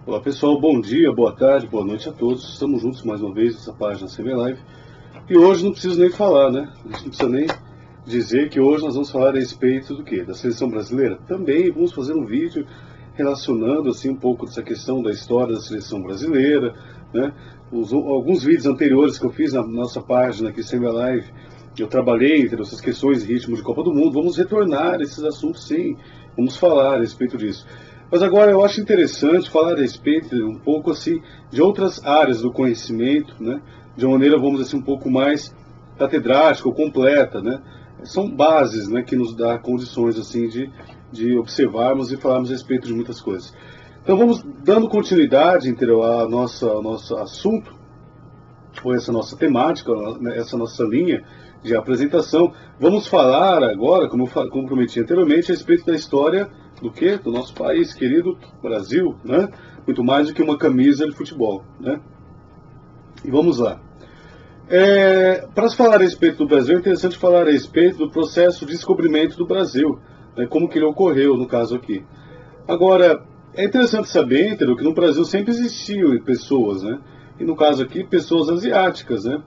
Olá pessoal, bom dia, boa tarde, boa noite a todos. Estamos juntos mais uma vez nessa página CB Live. E hoje não preciso nem falar, né? A gente não precisa nem dizer que hoje nós vamos falar a respeito do quê? Da seleção brasileira? Também vamos fazer um vídeo relacionando assim um pouco dessa questão da história da seleção brasileira, né? Alguns vídeos anteriores que eu fiz na nossa página aqui CB Live, eu trabalhei entre essas questões de ritmo de Copa do Mundo. Vamos retornar a esses assuntos, sim. Vamos falar a respeito disso. Mas agora eu acho interessante falar a respeito um pouco assim de outras áreas do conhecimento, né? De uma maneira, vamos dizer assim, um pouco mais catedrática ou completa, né? São bases, né, que nos dá condições assim de observarmos e falarmos a respeito de muitas coisas. Então vamos dando continuidade, entendeu, ao nosso assunto, ou essa nossa temática, essa nossa linha de apresentação. Vamos falar agora, como prometi anteriormente, a respeito da história do quê? Do nosso país, querido Brasil, né? Muito mais do que uma camisa de futebol, né? E vamos lá. Para se falar a respeito do Brasil, é interessante falar a respeito do processo de descobrimento do Brasil, né? Como que ele ocorreu, no caso aqui. Agora, é interessante saber, entendeu, que no Brasil sempre existiam pessoas, né? E no caso aqui, pessoas asiáticas, né?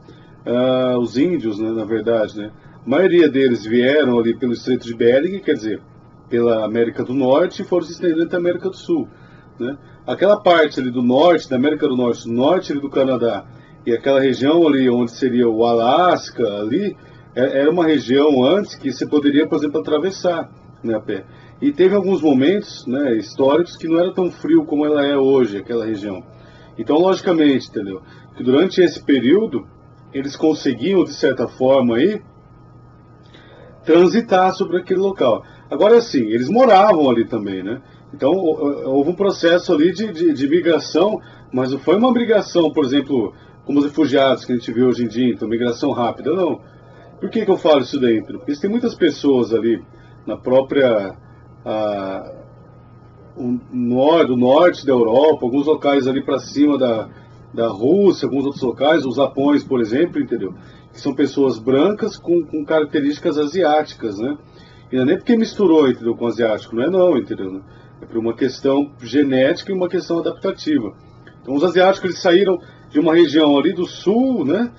Os índios, né, na verdade, né? A maioria deles vieram ali pelo Estreito de Bering, quer dizer, pela América do Norte, e foram se estendendo até a América do Sul, né? Aquela parte ali do norte, da América do Norte, norte ali do Canadá, e aquela região ali onde seria o Alasca, ali, era uma região antes que você poderia, por exemplo, atravessar, né, a pé. E teve alguns momentos, né, históricos que não era tão frio como ela é hoje, aquela região. Então, logicamente, entendeu, que durante esse período, eles conseguiam, de certa forma, aí, transitar sobre aquele local. Agora, assim, eles moravam ali também, né? Então, houve um processo ali de migração, mas não foi uma migração, por exemplo, como os refugiados que a gente vê hoje em dia, então, migração rápida, não. Por que eu falo isso daí? Porque tem muitas pessoas ali na própria... do norte da Europa, alguns locais ali para cima da Rússia, alguns outros locais, os Japões, por exemplo, entendeu? Que são pessoas brancas com características asiáticas, né? E não é nem porque misturou, entendeu, com asiático, não é não, entendeu? Né? É por uma questão genética e uma questão adaptativa. Então os asiáticos, eles saíram de uma região ali do sul, né?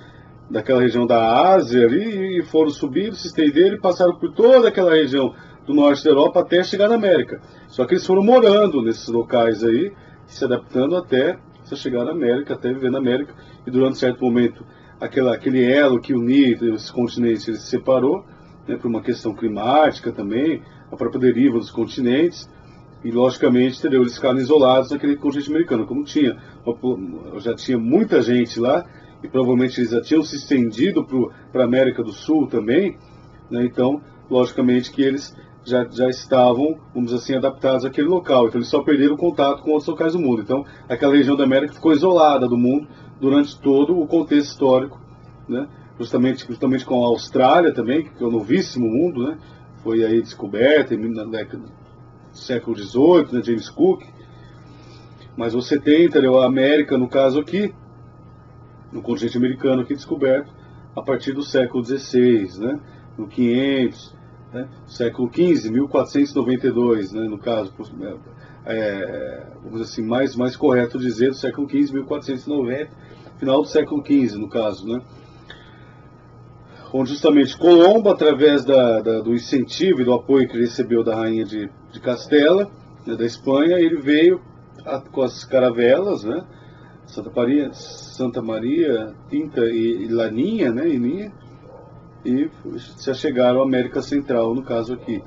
Daquela região da Ásia ali, e foram subindo, se estenderam e passaram por toda aquela região do norte da Europa até chegar na América. Só que eles foram morando nesses locais aí, se adaptando até chegar na América, até viver na América, e durante certo momento aquele elo que unia esses continentes, ele se separou, né, por uma questão climática também, a própria deriva dos continentes, e logicamente, entendeu, eles ficaram isolados naquele continente americano. Como já tinha muita gente lá, e provavelmente eles já tinham se estendido para a América do Sul também, né, então, logicamente que eles já estavam, vamos dizer assim, adaptados àquele local. Então eles só perderam o contato com outros locais do mundo. Então aquela região da América ficou isolada do mundo durante todo o contexto histórico, né? Justamente com a Austrália também, que é o novíssimo mundo, né? Foi aí descoberta na década do século XVIII, né? James Cook. Mas você tem, entendeu, a América, no caso aqui, no continente americano aqui descoberto, a partir do século XVI, né? No 500, né? Século XV, 1492, né? No caso, vamos dizer assim, mais correto dizer, do século XV, 1490, final do século XV, no caso, né? Onde justamente Colombo, através do incentivo e do apoio que ele recebeu da rainha de Castela, né, da Espanha, ele veio com as caravelas, né? Santa Maria, Pinta e Laninha, né? E já chegaram à América Central, no caso aqui.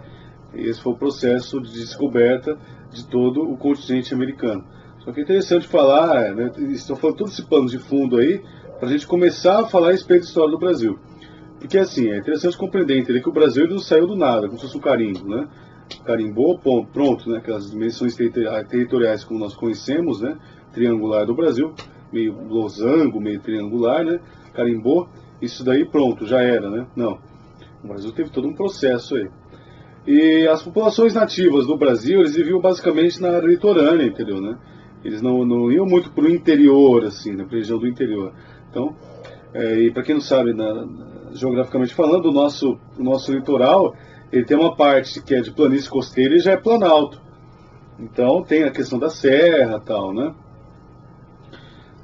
Esse foi o processo de descoberta de todo o continente americano. Só que é interessante falar, né, estou falando todo esse pano de fundo aí, para a gente começar a falar a respeito da história do Brasil. Porque assim, é interessante compreender, entender que o Brasil ele não saiu do nada, como se fosse um carimbo, né? Carimbou, pronto, né? Aquelas dimensões territoriais como nós conhecemos, né? Triangular do Brasil, meio losango, meio triangular, né? Carimbou, isso daí pronto, já era, né? Não. O Brasil teve todo um processo aí. E as populações nativas do Brasil, eles viviam basicamente na área litorânea, entendeu, né? Eles não iam muito para o interior, assim, na região do interior. Então, e para quem não sabe, geograficamente falando, o nosso litoral, ele tem uma parte que é de planície costeira e já é planalto. Então tem a questão da serra e tal, né?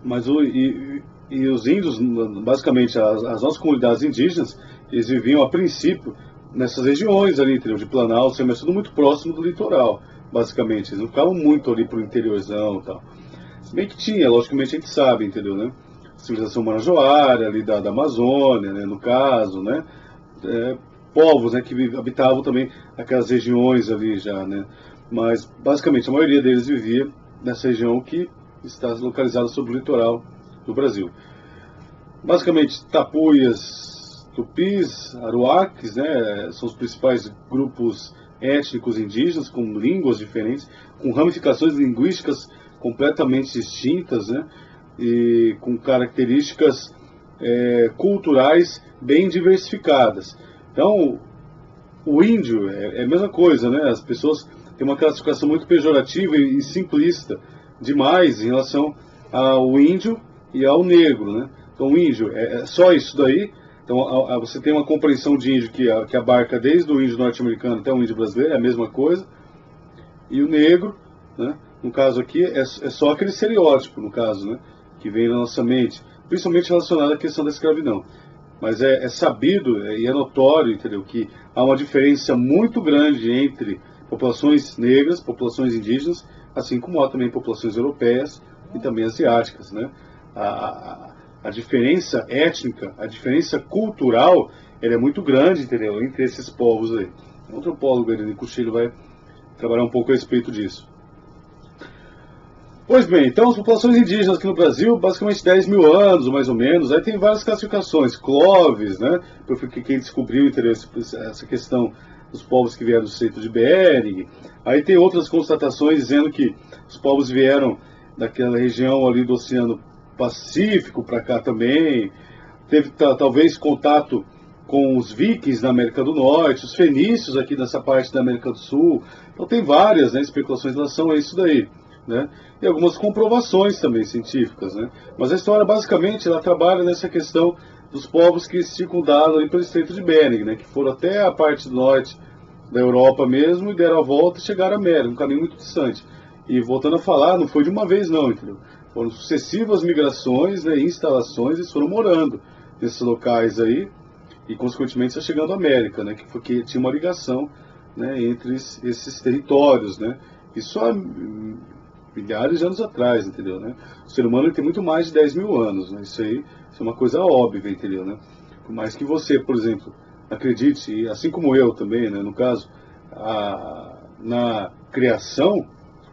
Mas e os índios, basicamente, as nossas comunidades indígenas, eles viviam a princípio nessas regiões ali, entendeu? De Planalto, mas tudo muito próximo do litoral, basicamente. Eles não ficavam muito ali pro interiorzão e tal. Se bem que tinha, logicamente a gente sabe, entendeu, né? Civilização Marajoara, ali da Amazônia, né, no caso, né? Povos, né, que habitavam também aquelas regiões ali já, né? Mas, basicamente, a maioria deles vivia nessa região que está localizada sobre o litoral do Brasil. Basicamente, tapuias, tupis, aruaques, né, são os principais grupos étnicos indígenas, com línguas diferentes, com ramificações linguísticas completamente distintas, né, e com características culturais bem diversificadas. Então, o índio é a mesma coisa, né, as pessoas têm uma classificação muito pejorativa e simplista demais em relação ao índio e ao negro, né. Então, o índio é só isso daí. Então, você tem uma compreensão de índio que abarca desde o índio norte-americano até o índio brasileiro, é a mesma coisa. E o negro, né, no caso aqui, é só aquele estereótipo, no caso, né, que vem na nossa mente, principalmente relacionado à questão da escravidão. Mas é sabido e é notório, entendeu, que há uma diferença muito grande entre populações negras, populações indígenas, assim como há também populações europeias e também asiáticas, né. A diferença étnica, a diferença cultural, ela é muito grande, entendeu, entre esses povos aí. O antropólogo Irene Cochilho vai trabalhar um pouco a respeito disso. Pois bem, então as populações indígenas aqui no Brasil, basicamente 10 mil anos, mais ou menos. Aí tem várias classificações, Clovis, né, quem descobriu, entendeu, essa questão dos povos que vieram do Estreito de Bering. Aí tem outras constatações dizendo que os povos vieram daquela região ali do Oceano Pacífico para cá também. Teve talvez contato com os vikings na América do Norte, os fenícios aqui nessa parte da América do Sul. Então tem várias, né, especulações em relação a isso daí, né? E algumas comprovações também científicas, né? Mas a história basicamente ela trabalha nessa questão dos povos que circundaram ali pelo Estreito de Bering, né, que foram até a parte do norte da Europa mesmo e deram a volta e chegaram à América, um caminho muito distante. E voltando a falar, não foi de uma vez não, entendeu? Foram sucessivas migrações, né, instalações, eles foram morando nesses locais aí e consequentemente está chegando à América, né, que tinha uma ligação, né, entre esses territórios, né? Isso há milhares de anos atrás, entendeu, né? O ser humano tem muito mais de 10 mil anos, né? Isso é uma coisa óbvia, entendeu, né? Por mais que você, por exemplo, acredite, assim como eu também, né, no caso, na criação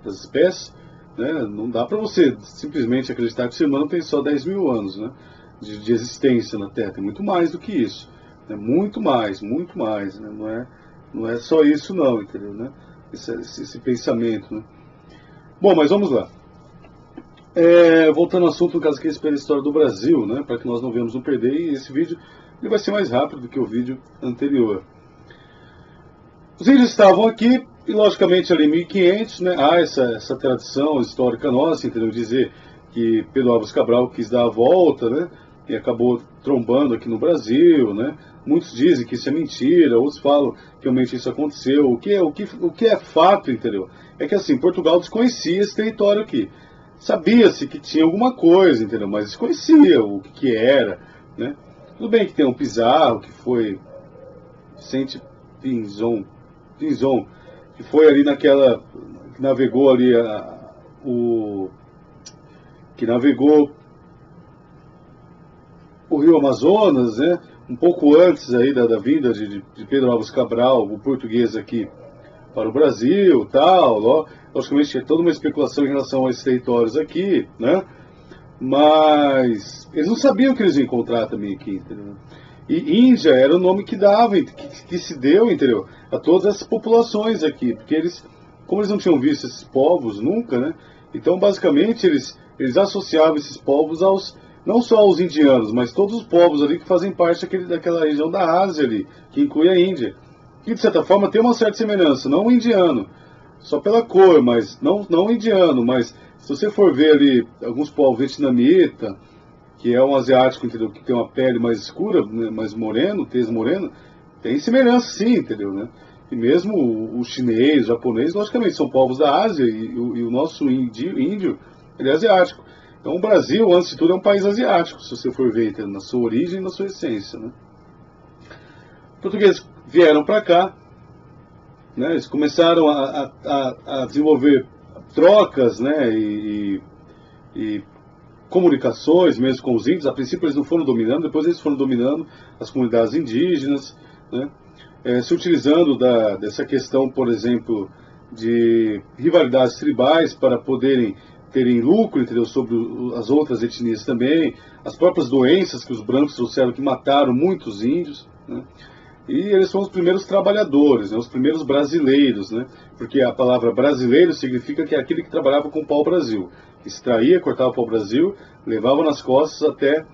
das espécies, né, não dá para você simplesmente acreditar que o ser humano tem só 10 mil anos, né, de existência na Terra. Tem muito mais do que isso, né, muito mais, né, não é só isso não, entendeu, né, esse pensamento, né. Bom, mas vamos lá. Voltando ao assunto, no caso aqui, pela história do Brasil, né, para que nós não venhamos nos perder, e esse vídeo ele vai ser mais rápido do que o vídeo anterior. Os índios estavam aqui, e logicamente ali em 1500, né, há essa tradição histórica nossa, entendeu? Dizer que Pedro Álvares Cabral quis dar a volta, né, e acabou trombando aqui no Brasil, né. Muitos dizem que isso é mentira, outros falam que realmente isso aconteceu. O que é fato, entendeu? É que assim, Portugal desconhecia esse território aqui. Sabia-se que tinha alguma coisa, entendeu? Mas desconhecia o que era, né. Tudo bem que tem um Pizarro, que foi Vicente Pinzon, que foi ali naquela, que navegou ali o Rio Amazonas, né, um pouco antes aí da vinda de Pedro Álvares Cabral, o português aqui para o Brasil, tal, logicamente tinha toda uma especulação em relação a esses territórios aqui, né, mas eles não sabiam que eles iam encontrar também aqui, entendeu? E Índia era o nome que dava, que se deu, entendeu, a todas essas populações aqui, porque como eles não tinham visto esses povos nunca, né, então basicamente eles associavam esses povos não só aos indianos, mas todos os povos ali que fazem parte daquela região da Ásia ali, que inclui a Índia, que de certa forma tem uma certa semelhança, não o indiano, só pela cor, mas não o indiano, mas se você for ver ali alguns povos vietnamita, que é um asiático, entendeu, que tem uma pele mais escura, né, mais moreno, tez morena, tem semelhança sim, entendeu, né? E mesmo o chinês, o japonês, logicamente são povos da Ásia, e o nosso índio, ele é asiático. Então o Brasil, antes de tudo, é um país asiático, se você for ver na sua origem e na sua essência, né? Os portugueses vieram para cá, né? Eles começaram a desenvolver trocas, né? E comunicações mesmo com os índios. A princípio eles não foram dominando, depois eles foram dominando as comunidades indígenas, né? Se utilizando dessa questão, por exemplo, de rivalidades tribais para poderem terem lucro, entendeu, sobre as outras etnias também, as próprias doenças que os brancos trouxeram que mataram muitos índios, né? E eles são os primeiros trabalhadores, né, os primeiros brasileiros, né, porque a palavra brasileiro significa que é aquele que trabalhava com o pau-brasil, extraía, cortava o pau-brasil, levava nas costas até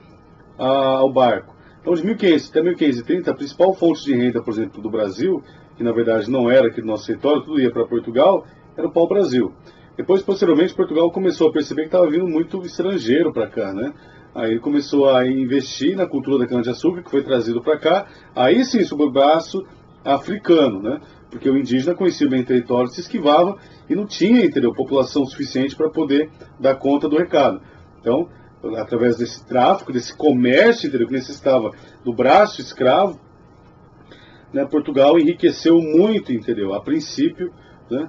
ao barco. Então, de 1500 até 1530, a principal fonte de renda, por exemplo, do Brasil, que na verdade não era aqui do nosso território, tudo ia para Portugal, era o pau-brasil. Depois, posteriormente, Portugal começou a perceber que estava vindo muito estrangeiro para cá, né? Aí ele começou a investir na cultura da cana-de-açúcar, que foi trazido para cá, aí sim, sob o braço africano, né? Porque o indígena conhecia bem o território, se esquivava e não tinha, entendeu, população suficiente para poder dar conta do recado. Então, através desse tráfico, desse comércio, entendeu, que necessitava do braço escravo, né, Portugal enriqueceu muito, entendeu, a princípio, né,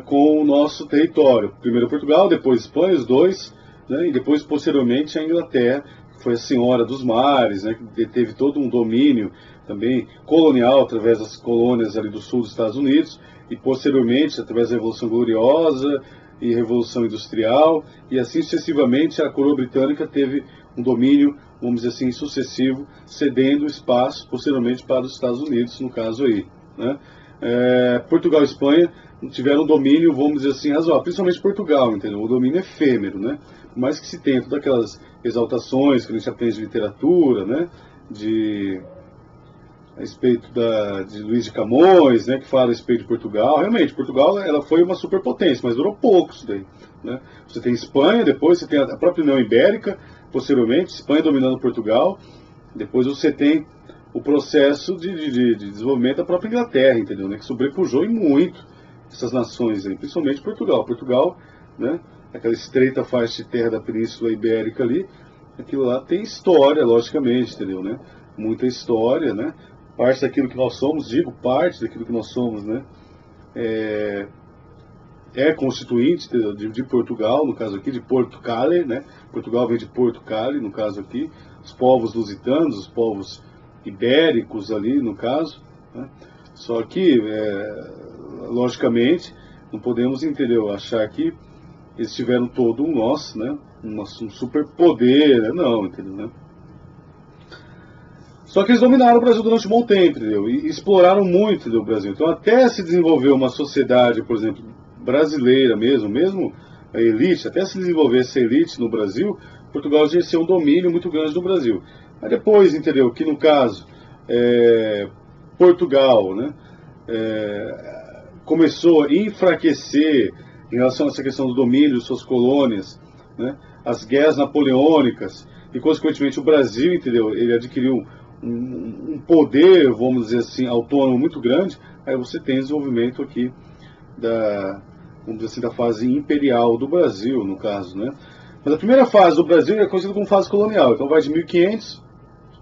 com o nosso território. Primeiro Portugal, depois Espanha, os dois, né, e depois, posteriormente, a Inglaterra, que foi a senhora dos mares, né, que teve todo um domínio também colonial através das colônias ali do sul dos Estados Unidos, e posteriormente, através da Revolução Gloriosa e Revolução Industrial, e assim sucessivamente, a coroa britânica teve um domínio, vamos dizer assim, sucessivo, cedendo espaço, posteriormente, para os Estados Unidos, no caso aí, né. Portugal e Espanha tiveram um domínio, vamos dizer assim, razoável, principalmente Portugal, entendeu? O domínio efêmero, né? Por mais que se tenha todas aquelas exaltações que a gente aprende de literatura, né? A respeito de Luís de Camões, né? Que fala a respeito de Portugal. Realmente, Portugal ela foi uma superpotência, mas durou pouco isso daí, né? Você tem Espanha, depois você tem a própria União Ibérica, posteriormente, Espanha dominando Portugal, depois você tem o processo de desenvolvimento da própria Inglaterra, entendeu? Né? Que sobrepujou em muito essas nações aí, principalmente Portugal. Portugal, né? Aquela estreita faixa de terra da Península Ibérica ali, aquilo lá tem história, logicamente, entendeu? Né? Muita história, né? Parte daquilo que nós somos, digo parte daquilo que nós somos, né? Constituinte de Portugal, no caso aqui, de Porto Cale, né? Portugal vem de Porto Cale, no caso aqui, os povos lusitanos, os povos ibéricos ali, no caso, né? Só que, logicamente, não podemos, entendeu, achar que eles tiveram todo um nosso, né? Um superpoder, né? Não, entendeu, né? Só que eles dominaram o Brasil durante um bom tempo, entendeu? E exploraram muito, entendeu, o Brasil. Então, até se desenvolver uma sociedade, por exemplo, brasileira mesmo a elite, até se desenvolver essa elite no Brasil, Portugal exerceu um domínio muito grande no Brasil. Mas depois, entendeu, que no caso, Portugal, né, começou a enfraquecer em relação a essa questão do domínio de suas colônias, né, as guerras napoleônicas, e consequentemente o Brasil, entendeu, ele adquiriu um poder, vamos dizer assim, autônomo muito grande. Aí você tem desenvolvimento aqui vamos dizer assim, da fase imperial do Brasil, no caso, né. Mas a primeira fase do Brasil é conhecida como fase colonial, então vai de 1500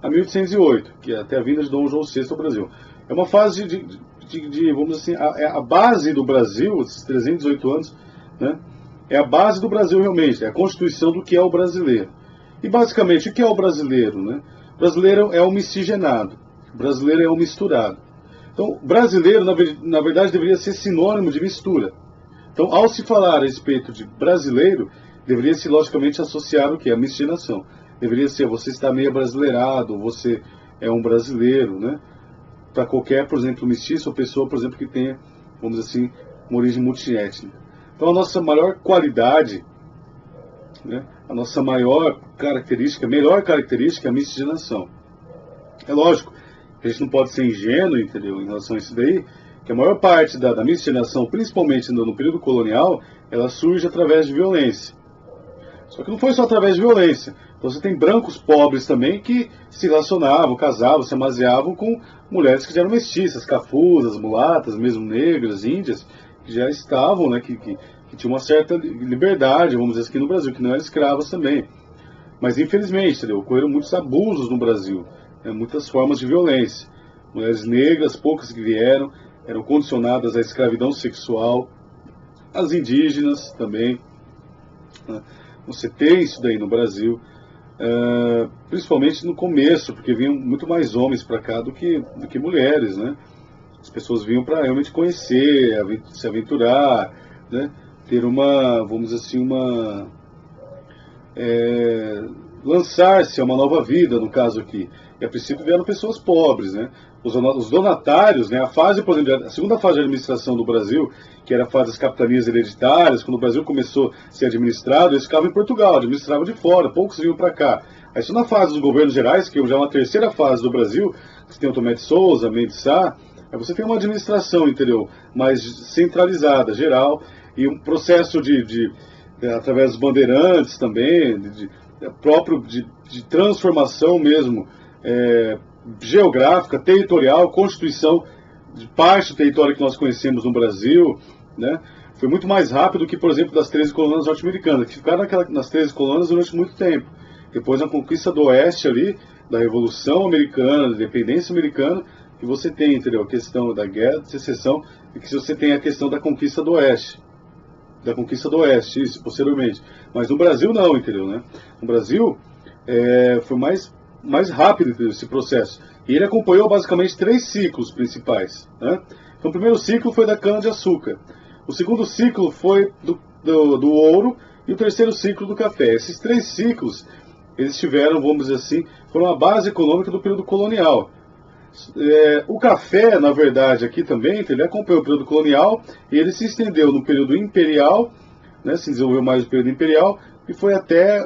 a 1808, que é até a vinda de Dom João VI ao Brasil. É uma fase vamos dizer assim, a base do Brasil, esses 318 anos, né, é a base do Brasil realmente, é a constituição do que é o brasileiro. E basicamente, o que é o brasileiro, né? O brasileiro é um miscigenado, o brasileiro é um misturado. Então, brasileiro, na verdade, deveria ser sinônimo de mistura. Então, ao se falar a respeito de brasileiro, deveria se logicamente associar o que? A miscigenação. Deveria ser, você está meio brasileirado, você é um brasileiro, né? Para qualquer, por exemplo, mestiço ou pessoa, por exemplo, que tenha, vamos dizer assim, uma origem multiétnica. Então, a nossa maior qualidade, né? A nossa maior característica, melhor característica é a miscigenação. É lógico, a gente não pode ser ingênuo, entendeu, em relação a isso daí, que a maior parte da miscigenação, principalmente no período colonial, ela surge através de violência. Só que não foi só através de violência. Então você tem brancos pobres também que se relacionavam, casavam, se amaziavam com mulheres que já eram mestiças, cafuzas, mulatas, mesmo negras, índias, que já estavam, né, que que tinham uma certa liberdade, vamos dizer aqui no Brasil, que não eram escravas também. Mas infelizmente, entendeu? Ocorreram muitos abusos no Brasil, né? Muitas formas de violência. Mulheres negras, poucas que vieram, eram condicionadas à escravidão sexual, as indígenas também, né? Você tem isso daí no Brasil, principalmente no começo, porque vinham muito mais homens para cá do que mulheres, né? As pessoas vinham para realmente conhecer, se aventurar, né? Ter uma, vamos dizer assim, lançar-se a uma nova vida, no caso aqui. E a princípio vieram pessoas pobres, né? Os donatários, né? A fase, por exemplo, a segunda fase de administração do Brasil, que era a fase das capitanias hereditárias, quando o Brasil começou a ser administrado, eles ficavam em Portugal, administravam de fora, poucos vinham para cá. Aí isso na fase dos governos gerais, que já é uma terceira fase do Brasil, que tem o Tomé de Souza, Mendes Sá, aí você tem uma administração, entendeu? Mais centralizada, geral, e um processo através dos bandeirantes também, próprio de transformação mesmo, geográfica, territorial, constituição de parte do território que nós conhecemos no Brasil, né? Foi muito mais rápido que, por exemplo, das 13 colônias norte-americanas, que ficaram nas 13 colônias durante muito tempo. Depois da conquista do Oeste ali, da Revolução Americana, da Independência Americana, que você tem, entendeu? A questão da Guerra de Secessão, e que você tem a questão da conquista do Oeste. Da conquista do Oeste, isso, posteriormente. Mas no Brasil não, entendeu, né? No Brasil foi mais rápido esse processo. E ele acompanhou basicamente 3 ciclos principais, né? Então o primeiro ciclo foi da cana-de-açúcar. O segundo ciclo foi do ouro e o terceiro ciclo do café. Esses 3 ciclos, eles tiveram, vamos dizer assim, foram a base econômica do período colonial. O café, na verdade, aqui também, ele acompanhou o período colonial e ele se estendeu no período imperial, né, se desenvolveu mais no período imperial e foi até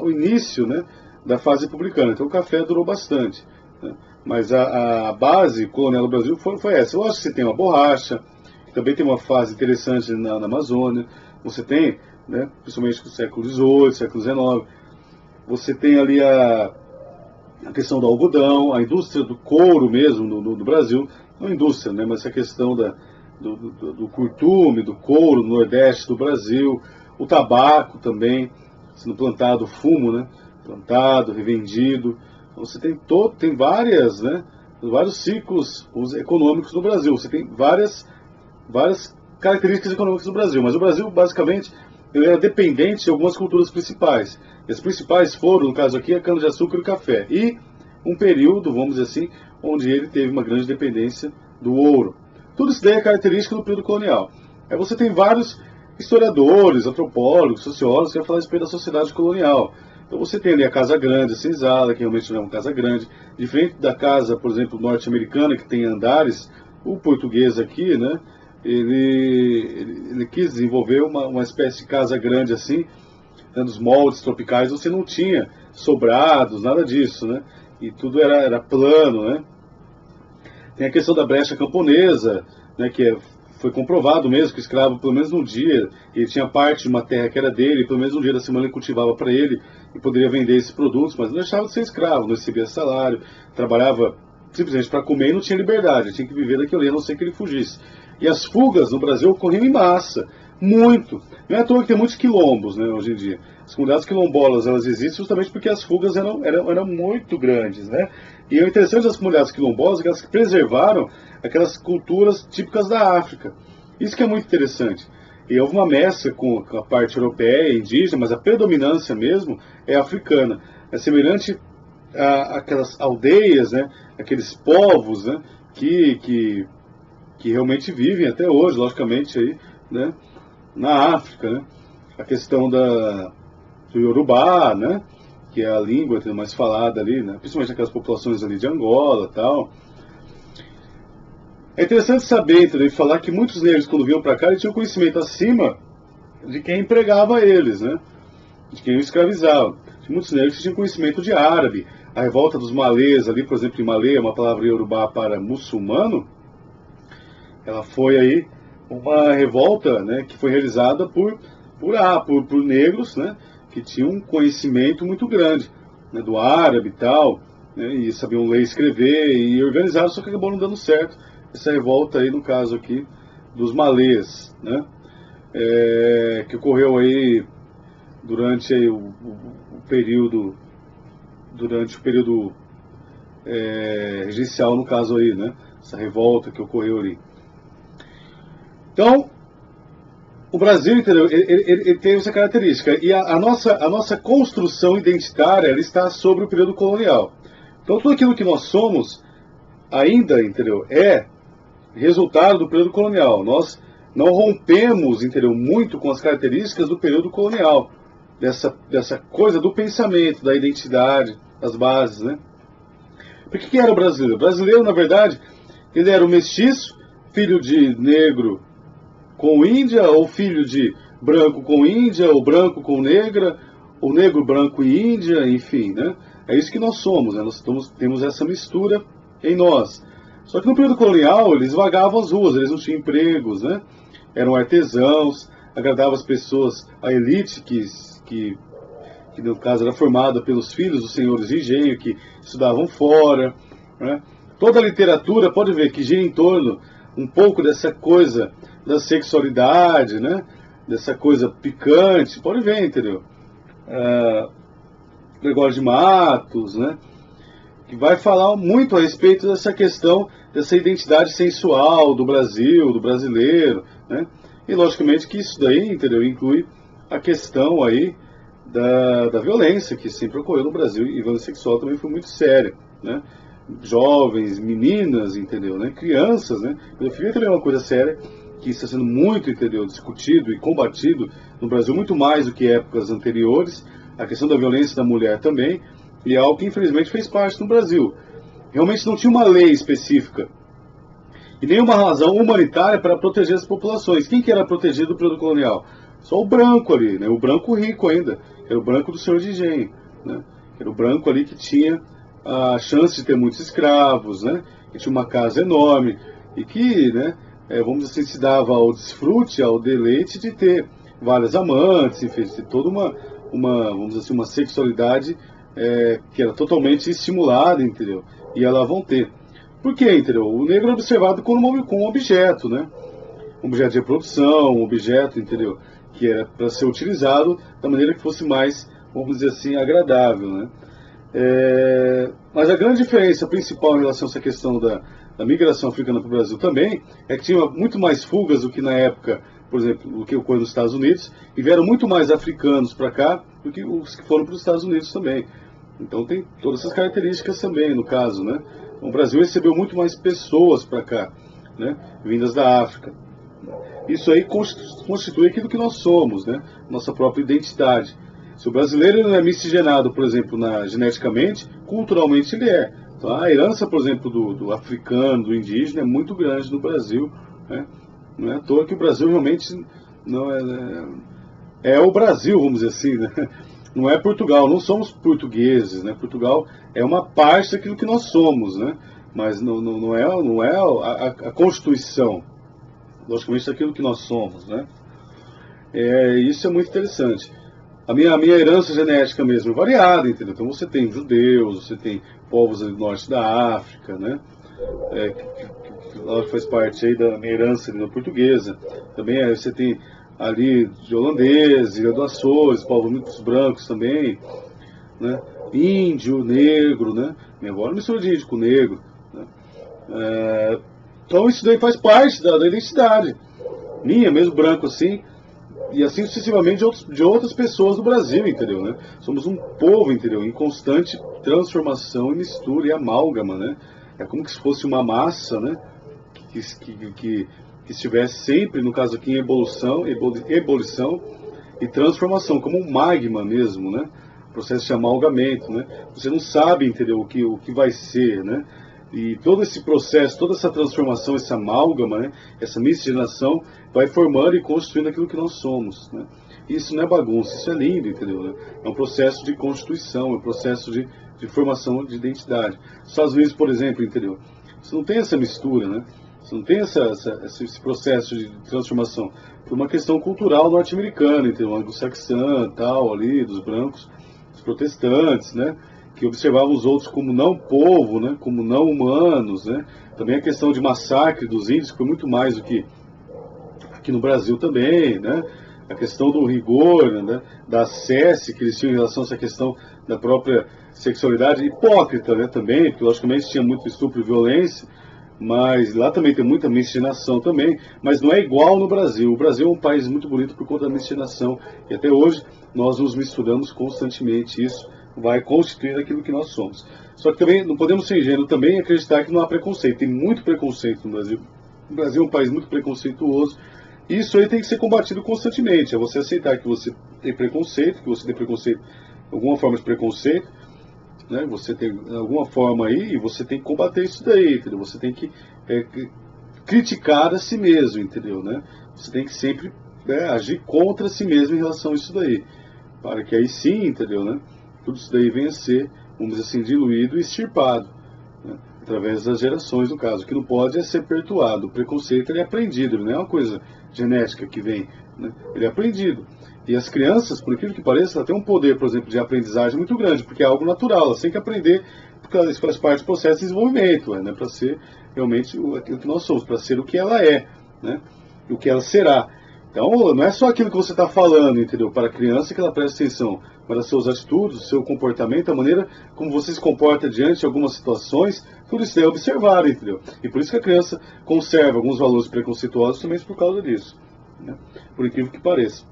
o início, né, da fase republicana. Então o café durou bastante, né, mas a base colonial do Brasil foi essa. Eu acho que você tem uma borracha, que também tem uma fase interessante na Amazônia, você tem, né, principalmente no século XVIII, século XIX, você tem ali a questão do algodão, a indústria do couro mesmo no Brasil, não a indústria, né, mas essa questão do curtume, do couro no Nordeste do Brasil, o tabaco também, sendo plantado, fumo, né, plantado, revendido. Então, você tem vários ciclos econômicos no Brasil, você tem várias características econômicas do Brasil, mas o Brasil, basicamente, ele era dependente de algumas culturas principais. E as principais foram, no caso aqui, a cana-de-açúcar e o café. E um período, vamos dizer assim, onde ele teve uma grande dependência do ouro. Tudo isso daí é característica do período colonial. Aí você tem vários historiadores, antropólogos, sociólogos que vão falar a respeito da sociedade colonial. Então você tem ali a Casa Grande, a senzala, que realmente não é uma casa grande. Diferente da casa, por exemplo, norte-americana, que tem andares, o português aqui, né, ele quis desenvolver uma espécie de casa grande assim, né, nos moldes tropicais você não tinha sobrados, nada disso, né, e tudo era plano, né. Tem a questão da brecha camponesa, né, foi comprovado mesmo que o escravo, pelo menos um dia, ele tinha parte de uma terra que era dele, pelo menos um dia da semana ele cultivava para ele e poderia vender esses produtos, mas não deixava de ser escravo, não recebia salário, trabalhava simplesmente para comer e não tinha liberdade, tinha que viver daquilo ali, a não ser que ele fugisse. E as fugas no Brasil ocorriam em massa, muito. Não é à toa que tem muitos quilombos, né, hoje em dia. As comunidades quilombolas, elas existem justamente porque as fugas eram muito grandes, né. E o interessante das comunidades quilombolas é que elas preservaram aquelas culturas típicas da África. Isso que é muito interessante. E houve uma mescla com a parte europeia, indígena, mas a predominância mesmo é africana. É semelhante àquelas aldeias, né, aqueles povos, né, que realmente vivem até hoje, logicamente, aí, né, na África, né? A questão do Yorubá, né, que é a língua mais falada ali, né, principalmente naquelas populações ali de Angola e tal. É interessante saber, entendeu, e falar que muitos negros, quando vinham para cá, eles tinham conhecimento acima de quem empregava eles, né, de quem os escravizava. Tinha muitos negros que tinham conhecimento de árabe. A revolta dos malês ali, por exemplo, em malê é uma palavra iorubá para muçulmano. Ela foi aí uma revolta, né, que foi realizada por negros, né, que tinham um conhecimento muito grande, né, do árabe e tal, né, e sabiam ler e escrever, e organizaram, só que acabou não dando certo essa revolta aí, no caso aqui, dos malês, né. que ocorreu aí durante aí o período, regencial, no caso aí, né? Essa revolta que ocorreu ali. Então, o Brasil, entendeu? Ele tem essa característica. E a nossa construção identitária, ela está sobre o período colonial. Então, tudo aquilo que nós somos ainda, entendeu, é resultado do período colonial. Nós não rompemos, entendeu, muito com as características do período colonial, dessa coisa do pensamento, da identidade, das bases, né? Por que era o brasileiro? O brasileiro, na verdade, ele era um mestiço, filho de negro com índia, ou filho de branco com índia, ou branco com negra, ou negro, branco e índia, enfim, né? É isso que nós somos, né? Nós temos essa mistura em nós. Só que no período colonial, eles vagavam as ruas, eles não tinham empregos, né? Eram artesãos, agradavam as pessoas, a elite que no caso era formada pelos filhos dos senhores de engenho, que estudavam fora, né? Toda a literatura, pode ver, que gira em torno um pouco dessa coisa da sexualidade, né? Dessa coisa picante, pode ver, entendeu? Gregório de Matos, né? Que vai falar muito a respeito dessa questão, dessa identidade sensual do Brasil, do brasileiro, né? E logicamente que isso daí, entendeu, inclui a questão aí da violência que sempre ocorreu no Brasil, e violência sexual também foi muito séria, né? Jovens, meninas, entendeu, né? Crianças, né? Pedofilia também é uma coisa séria que está sendo muito, entendeu, discutido e combatido no Brasil muito mais do que épocas anteriores. A questão da violência da mulher também, e é algo que infelizmente fez parte no Brasil. Realmente não tinha uma lei específica e nenhuma razão humanitária para proteger as populações. Quem que era protegido do período colonial? Só o branco ali, né? O branco rico ainda, era o branco do senhor de engenho, né? Era o branco ali que tinha a chance de ter muitos escravos, né? Que tinha uma casa enorme e que, né, vamos dizer assim, se dava ao desfrute, ao deleite de ter várias amantes, enfim, de toda vamos dizer assim, uma sexualidade que era totalmente estimulada, entendeu? E elas vão ter. Por quê, entendeu? O negro é observado como um objeto, né? Um objeto de reprodução, um objeto, entendeu? Que era para ser utilizado da maneira que fosse mais, vamos dizer assim, agradável, né? Mas a grande diferença principal em relação a essa questão da migração africana para o Brasil também é que tinha muito mais fugas do que na época, por exemplo, do que ocorreu nos Estados Unidos, e vieram muito mais africanos para cá do que os que foram para os Estados Unidos também. Então tem todas essas características também, no caso, né? Então, o Brasil recebeu muito mais pessoas para cá, né? Vindas da África. Isso aí constitui aquilo que nós somos, né? Nossa própria identidade. Se o brasileiro não é miscigenado, por exemplo, geneticamente, culturalmente ele é. Então, a herança, por exemplo, do africano, do indígena, é muito grande no Brasil, né? Não é à toa que o Brasil realmente não é o Brasil, vamos dizer assim, né? Não é Portugal, não somos portugueses, né? Portugal é uma parte daquilo que nós somos, né? Mas não é a Constituição, logicamente, daquilo que nós somos, né? Isso é muito interessante. A minha herança genética mesmo é variada, entendeu? Então você tem judeus, você tem povos do norte da África, né? Que faz parte aí da minha herança ali, portuguesa. Também você tem ali de holandês, Ilha do Açores, povos muito brancos também, né? Índio, negro, né? Minha avó era mistura de índio com negro, né? Então isso daí faz parte da identidade minha, mesmo branco assim, e assim sucessivamente de outras pessoas do Brasil, entendeu, né? Somos um povo, entendeu, em constante transformação e mistura e amálgama, né? É como se fosse uma massa, né? Que estivesse sempre, no caso aqui, em ebulição e transformação, como um magma mesmo, né? Processo de amalgamento, né? Você não sabe, entendeu, o que vai ser, né? E todo esse processo, toda essa transformação, essa amálgama, né? Essa miscigenação, vai formando e construindo aquilo que nós somos, né? Isso não é bagunça, isso é lindo, entendeu, né? É um processo de constituição, é um processo de formação de identidade. Nos Estados Unidos, por exemplo, entendeu? Você não tem essa mistura, né? Você não tem esse processo de transformação. Por uma questão cultural norte-americana, entendeu? Anglo-saxã, tal, ali, dos brancos, dos protestantes, né? Que observavam os outros como não povo, né? Como não humanos, né? Também a questão de massacre dos índios, que foi muito mais do que aqui no Brasil também, né? A questão do rigor, né? Da ascese que eles tinham em relação a essa questão da própria sexualidade hipócrita, né? Também, porque logicamente tinha muito estupro e violência, mas lá também tem muita miscigenação também, mas não é igual no Brasil. O Brasil é um país muito bonito por conta da miscigenação, e até hoje nós nos misturamos constantemente, isso vai constituir aquilo que nós somos. Só que também não podemos ser ingênuos também e acreditar que não há preconceito. Tem muito preconceito no Brasil. O Brasil é um país muito preconceituoso. E isso aí tem que ser combatido constantemente. É você aceitar que você tem preconceito, que você tem preconceito, alguma forma de preconceito, né? Você tem alguma forma aí e você tem que combater isso daí, entendeu? Você tem que criticar a si mesmo, entendeu, né? Você tem que sempre agir contra si mesmo em relação a isso daí. Para que aí sim, entendeu, né? Tudo isso daí venha a ser, vamos dizer assim, diluído e extirpado, né? Através das gerações, no caso. O que não pode é ser perpetuado. O preconceito ele é aprendido, ele não é uma coisa genética que vem, né? Ele é aprendido. E as crianças, por incrível que pareça, ela tem um poder, por exemplo, de aprendizagem muito grande, porque é algo natural, elas têm que aprender, porque isso faz parte do processo de desenvolvimento, né? Para ser realmente aquilo que nós somos, para ser o que ela é, né? O que ela será. Então, não é só aquilo que você está falando, entendeu? Para a criança que ela presta atenção, mas as suas atitudes, o seu comportamento, a maneira como você se comporta diante de algumas situações, tudo isso é observado, entendeu? E por isso que a criança conserva alguns valores preconceituosos também por causa disso, né? Por incrível que pareça.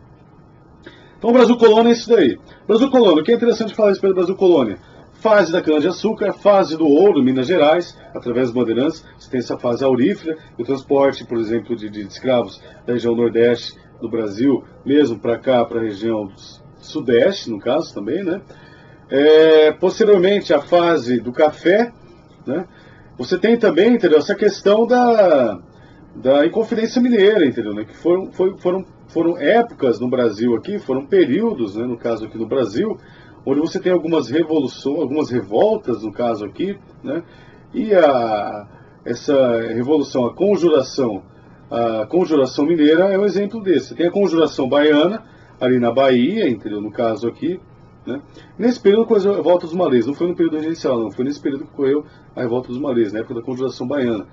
Então, o Brasil Colônia é isso daí. Brasil Colônia, o que é interessante falar a respeito do Brasil Colônia? Fase da cana-de-açúcar, fase do ouro, Minas Gerais, através dos bandeirantes, você tem essa fase aurífera, o transporte, por exemplo, de escravos da região nordeste do Brasil, mesmo para cá, para a região sudeste, no caso também, né? Posteriormente, a fase do café, né? Você tem também, entendeu, essa questão da Inconfidência Mineira, entendeu, né? Que foram épocas no Brasil aqui, foram períodos, né, no caso aqui no Brasil, onde você tem algumas revoluções, algumas revoltas, no caso aqui, né? E essa revolução, a conjuração mineira é um exemplo desse. Você tem a conjuração baiana, ali na Bahia, entendeu? No caso aqui, né? Nesse período ocorreu a revolta dos malês, não foi no período regencial, não, foi nesse período que ocorreu a revolta dos malês, na época da conjuração baiana,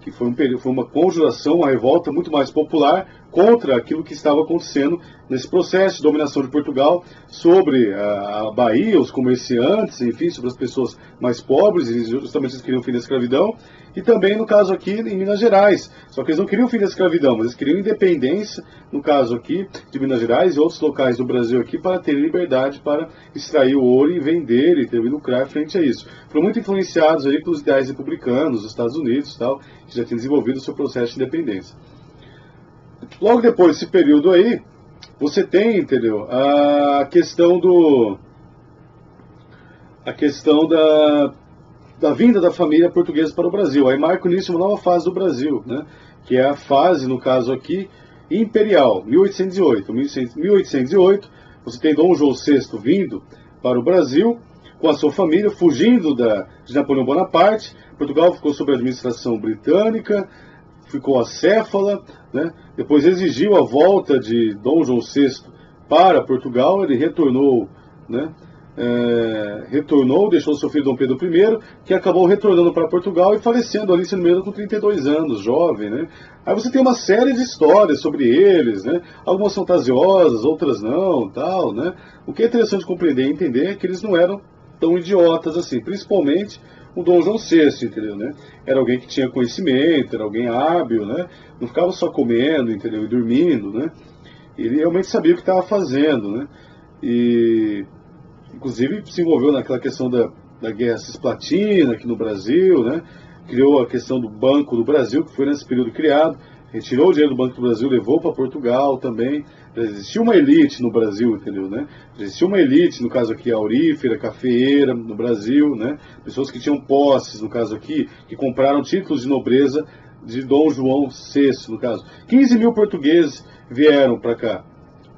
que foi uma conjuração, uma revolta muito mais popular contra aquilo que estava acontecendo nesse processo de dominação de Portugal sobre a Bahia, os comerciantes, enfim, sobre as pessoas mais pobres, e justamente eles queriam o fim da escravidão, e também no caso aqui em Minas Gerais, só que eles não queriam o fim da escravidão, mas eles queriam independência, no caso aqui de Minas Gerais e outros locais do Brasil aqui, para terem liberdade para extrair o ouro e vender e lucrar frente a isso. Foram muito influenciados aí pelos ideais republicanos dos Estados Unidos e tal, que já tinham desenvolvido o seu processo de independência. Logo depois desse período aí, você tem, entendeu, a questão da vinda da família portuguesa para o Brasil. Aí marca o início de uma nova fase do Brasil, né? Que é a fase, no caso aqui, imperial, 1808. 1808, você tem Dom João VI vindo para o Brasil com a sua família, fugindo de Napoleão Bonaparte. Portugal ficou sob a administração britânica, ficou acéfala, né? Depois exigiu a volta de Dom João VI para Portugal, ele retornou, né? Deixou seu filho Dom Pedro I, que acabou retornando para Portugal e falecendo ali, se não me engano, com 32 anos, jovem, né? Aí você tem uma série de histórias sobre eles, né? Algumas fantasiosas, outras não, tal, né? O que é interessante compreender e entender é que eles não eram tão idiotas assim, principalmente o Dom João VI, entendeu, né? Era alguém que tinha conhecimento, era alguém hábil, né? Não ficava só comendo, entendeu, e dormindo, né? Ele realmente sabia o que estava fazendo, né? E inclusive se envolveu naquela questão da Guerra Cisplatina aqui no Brasil, né? Criou a questão do Banco do Brasil, que foi nesse período criado, retirou o dinheiro do Banco do Brasil, levou para Portugal também. Já existia uma elite no Brasil, entendeu, né? Já existia uma elite, no caso aqui, aurífera, cafeeira, no Brasil, né? Pessoas que tinham posses, no caso aqui, que compraram títulos de nobreza de Dom João VI, no caso. 15 mil portugueses vieram para cá,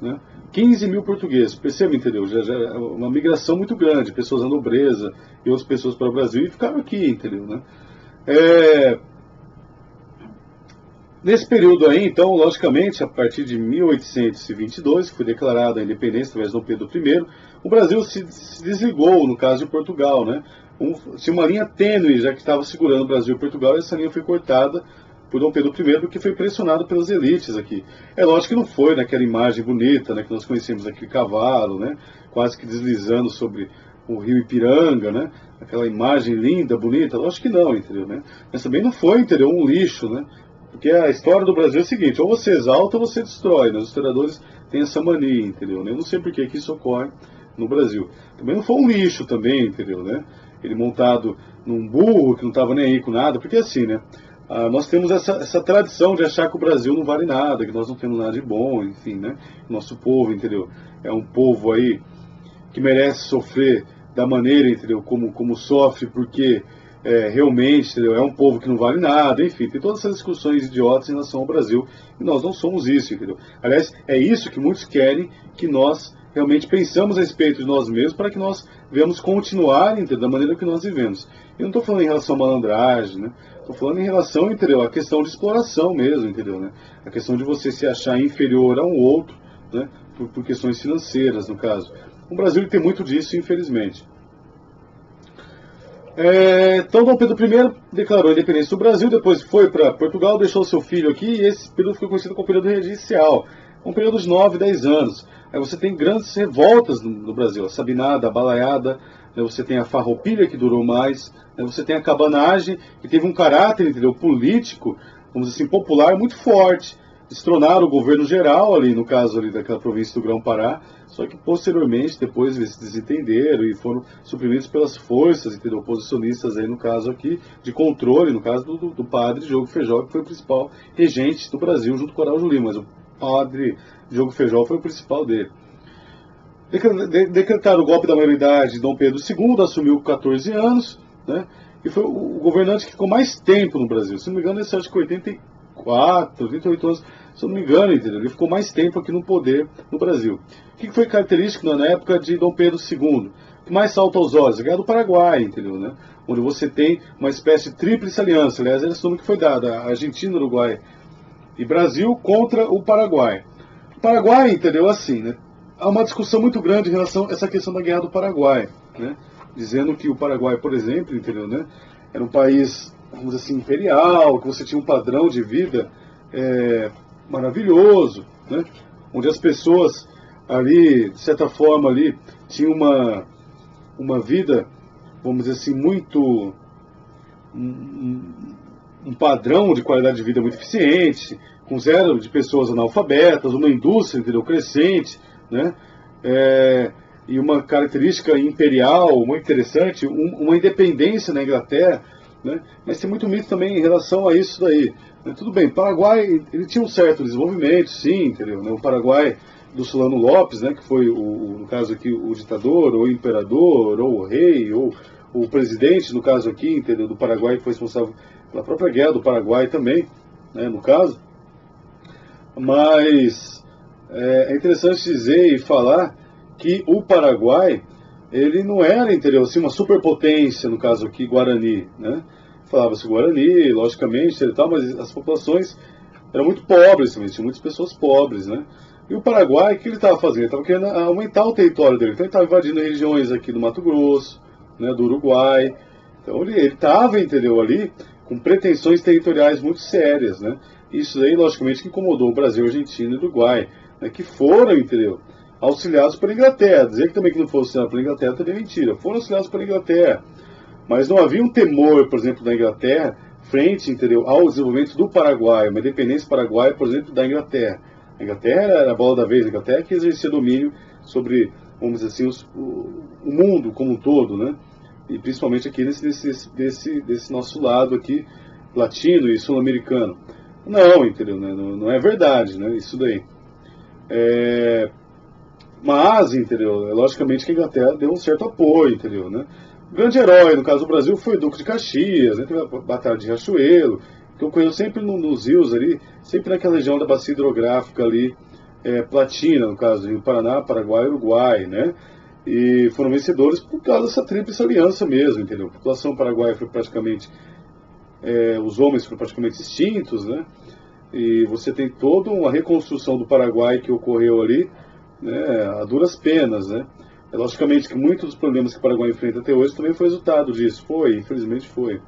né? 15 mil portugueses, perceba, entendeu? Já uma migração muito grande, pessoas da nobreza e outras pessoas para o Brasil e ficaram aqui, entendeu, né? Nesse período aí, então, logicamente, a partir de 1822, que foi declarada a independência através de Dom Pedro I, o Brasil se desligou, no caso de Portugal, né? Tinha uma linha tênue, já que estava segurando o Brasil e Portugal, e essa linha foi cortada por Dom Pedro I, porque foi pressionado pelas elites aqui. É lógico que não foi naquela imagem bonita, né, que nós conhecemos, aquele cavalo, né, quase que deslizando sobre o rio Ipiranga, né, aquela imagem linda, bonita, lógico que não, entendeu, né? Mas também não foi, entendeu, um lixo, né? Porque a história do Brasil é o seguinte, ou você exalta ou você destrói, né? Os historiadores têm essa mania, entendeu, né? Eu não sei por que isso ocorre no Brasil. Também não foi um lixo também, entendeu, né? Ele montado num burro que não estava nem aí com nada, porque assim, né? Nós temos essa tradição de achar que o Brasil não vale nada, que nós não temos nada de bom, enfim, né? Nosso povo, entendeu? É um povo aí que merece sofrer da maneira, entendeu? Como sofre, porque realmente, entendeu? É um povo que não vale nada, enfim, tem todas essas discussões idiotas em relação ao Brasil, e nós não somos isso, entendeu? Aliás, é isso que muitos querem que nós realmente pensamos a respeito de nós mesmos para que nós venhamos continuar, entendeu? Da maneira que nós vivemos. Eu não estou falando em relação à malandragem, né? Estou falando em relação, entendeu? À questão de exploração mesmo, entendeu, né? A questão de você se achar inferior a um outro, né? Por questões financeiras, no caso. O Brasil tem muito disso, infelizmente. Então, Dom Pedro I declarou a independência do Brasil, depois foi para Portugal, deixou seu filho aqui, e esse período ficou conhecido como período regencial, um período de 9, 10 anos. Aí você tem grandes revoltas no Brasil, a Sabinada, a Balaiada, né, você tem a Farroupilha, que durou mais, né, você tem a cabanagem, que teve um caráter, entendeu, político, vamos dizer assim, popular muito forte. Destronaram o governo geral ali, no caso ali daquela província do Grão-Pará, só que posteriormente, depois eles se desentenderam e foram suprimidos pelas forças, entendeu, oposicionistas aí no caso aqui, de controle, no caso do padre Diogo Feijó, que foi o principal regente do Brasil junto com o Araújo Lima, mas o padre Diogo Feijó foi o principal dele. Decretaram o golpe da maioridade, Dom Pedro II assumiu com 14 anos, né, e foi o governante que ficou mais tempo no Brasil, se não me engano, esse acho que 84, 38 anos, se eu não me engano, entendeu? Ele ficou mais tempo aqui no poder no Brasil. O que foi característico na época de Dom Pedro II? O que mais salta aos olhos? A Guerra do Paraguai, entendeu, né? Onde você tem uma espécie de tríplice aliança. Aliás, era esse nome que foi dado, a Argentina, Uruguai e Brasil contra o Paraguai. O Paraguai, entendeu, assim, né? Há uma discussão muito grande em relação a essa questão da Guerra do Paraguai, né? Dizendo que o Paraguai, por exemplo, entendeu, né? Era um país, vamos dizer assim, imperial, que você tinha um padrão de vida maravilhoso, né? Onde as pessoas ali, de certa forma, ali, tinham uma vida, vamos dizer assim, muito... um padrão de qualidade de vida muito eficiente, com zero de pessoas analfabetas, uma indústria, entendeu, crescente, né? E uma característica imperial muito interessante, uma independência na Inglaterra, né? Mas tem muito mito também em relação a isso daí. Né? Tudo bem, o Paraguai ele tinha um certo desenvolvimento, sim, entendeu? Né? O Paraguai do Solano Lopes, né? Que foi, no caso aqui, o ditador, ou o imperador, ou o rei, ou o presidente, no caso aqui, entendeu? Do Paraguai, que foi responsável pela própria guerra do Paraguai também, né? No caso. Mas é interessante dizer e falar que o Paraguai, ele não era, entendeu, assim, uma superpotência, no caso aqui, Guarani, né? Falava-se Guarani, logicamente, e tal, mas as populações eram muito pobres também, tinha muitas pessoas pobres, né? E o Paraguai, o que ele estava fazendo? Ele estava querendo aumentar o território dele, então ele estava invadindo regiões aqui do Mato Grosso, né, do Uruguai, então ele estava, entendeu, ali, com pretensões territoriais muito sérias, né? Isso aí, logicamente, que incomodou o Brasil, Argentina e Uruguai, né, que foram, entendeu, auxiliados pela Inglaterra. Dizer que também que não foram auxiliados pela Inglaterra também é mentira. Foram auxiliados pela Inglaterra. Mas não havia um temor, por exemplo, da Inglaterra frente, entendeu, ao desenvolvimento do Paraguai, uma independência paraguaia, por exemplo, da Inglaterra. A Inglaterra era a bola da vez, a Inglaterra que exercia domínio sobre, vamos dizer assim, o mundo como um todo, né? E principalmente aqui desse nosso lado aqui, latino e sul-americano. Não, entendeu? Né? Não é verdade, né? Isso daí. Mas, entendeu? Logicamente que a Inglaterra deu um certo apoio, entendeu? Né? O grande herói, no caso do Brasil, foi o Duque de Caxias, né? Teve a Batalha de Riachuelo, que ocorreu sempre nos rios ali, sempre naquela região da bacia hidrográfica ali, platina, no caso, Rio Paraná, Paraguai e Uruguai, né? E foram vencedores por causa dessa tríplice aliança mesmo, entendeu? A população paraguaia foi praticamente... os homens foram praticamente extintos, né? E você tem toda uma reconstrução do Paraguai que ocorreu ali, né, a duras penas, né? Logicamente que muitos dos problemas que o Paraguai enfrenta até hoje também foi resultado disso. Infelizmente foi.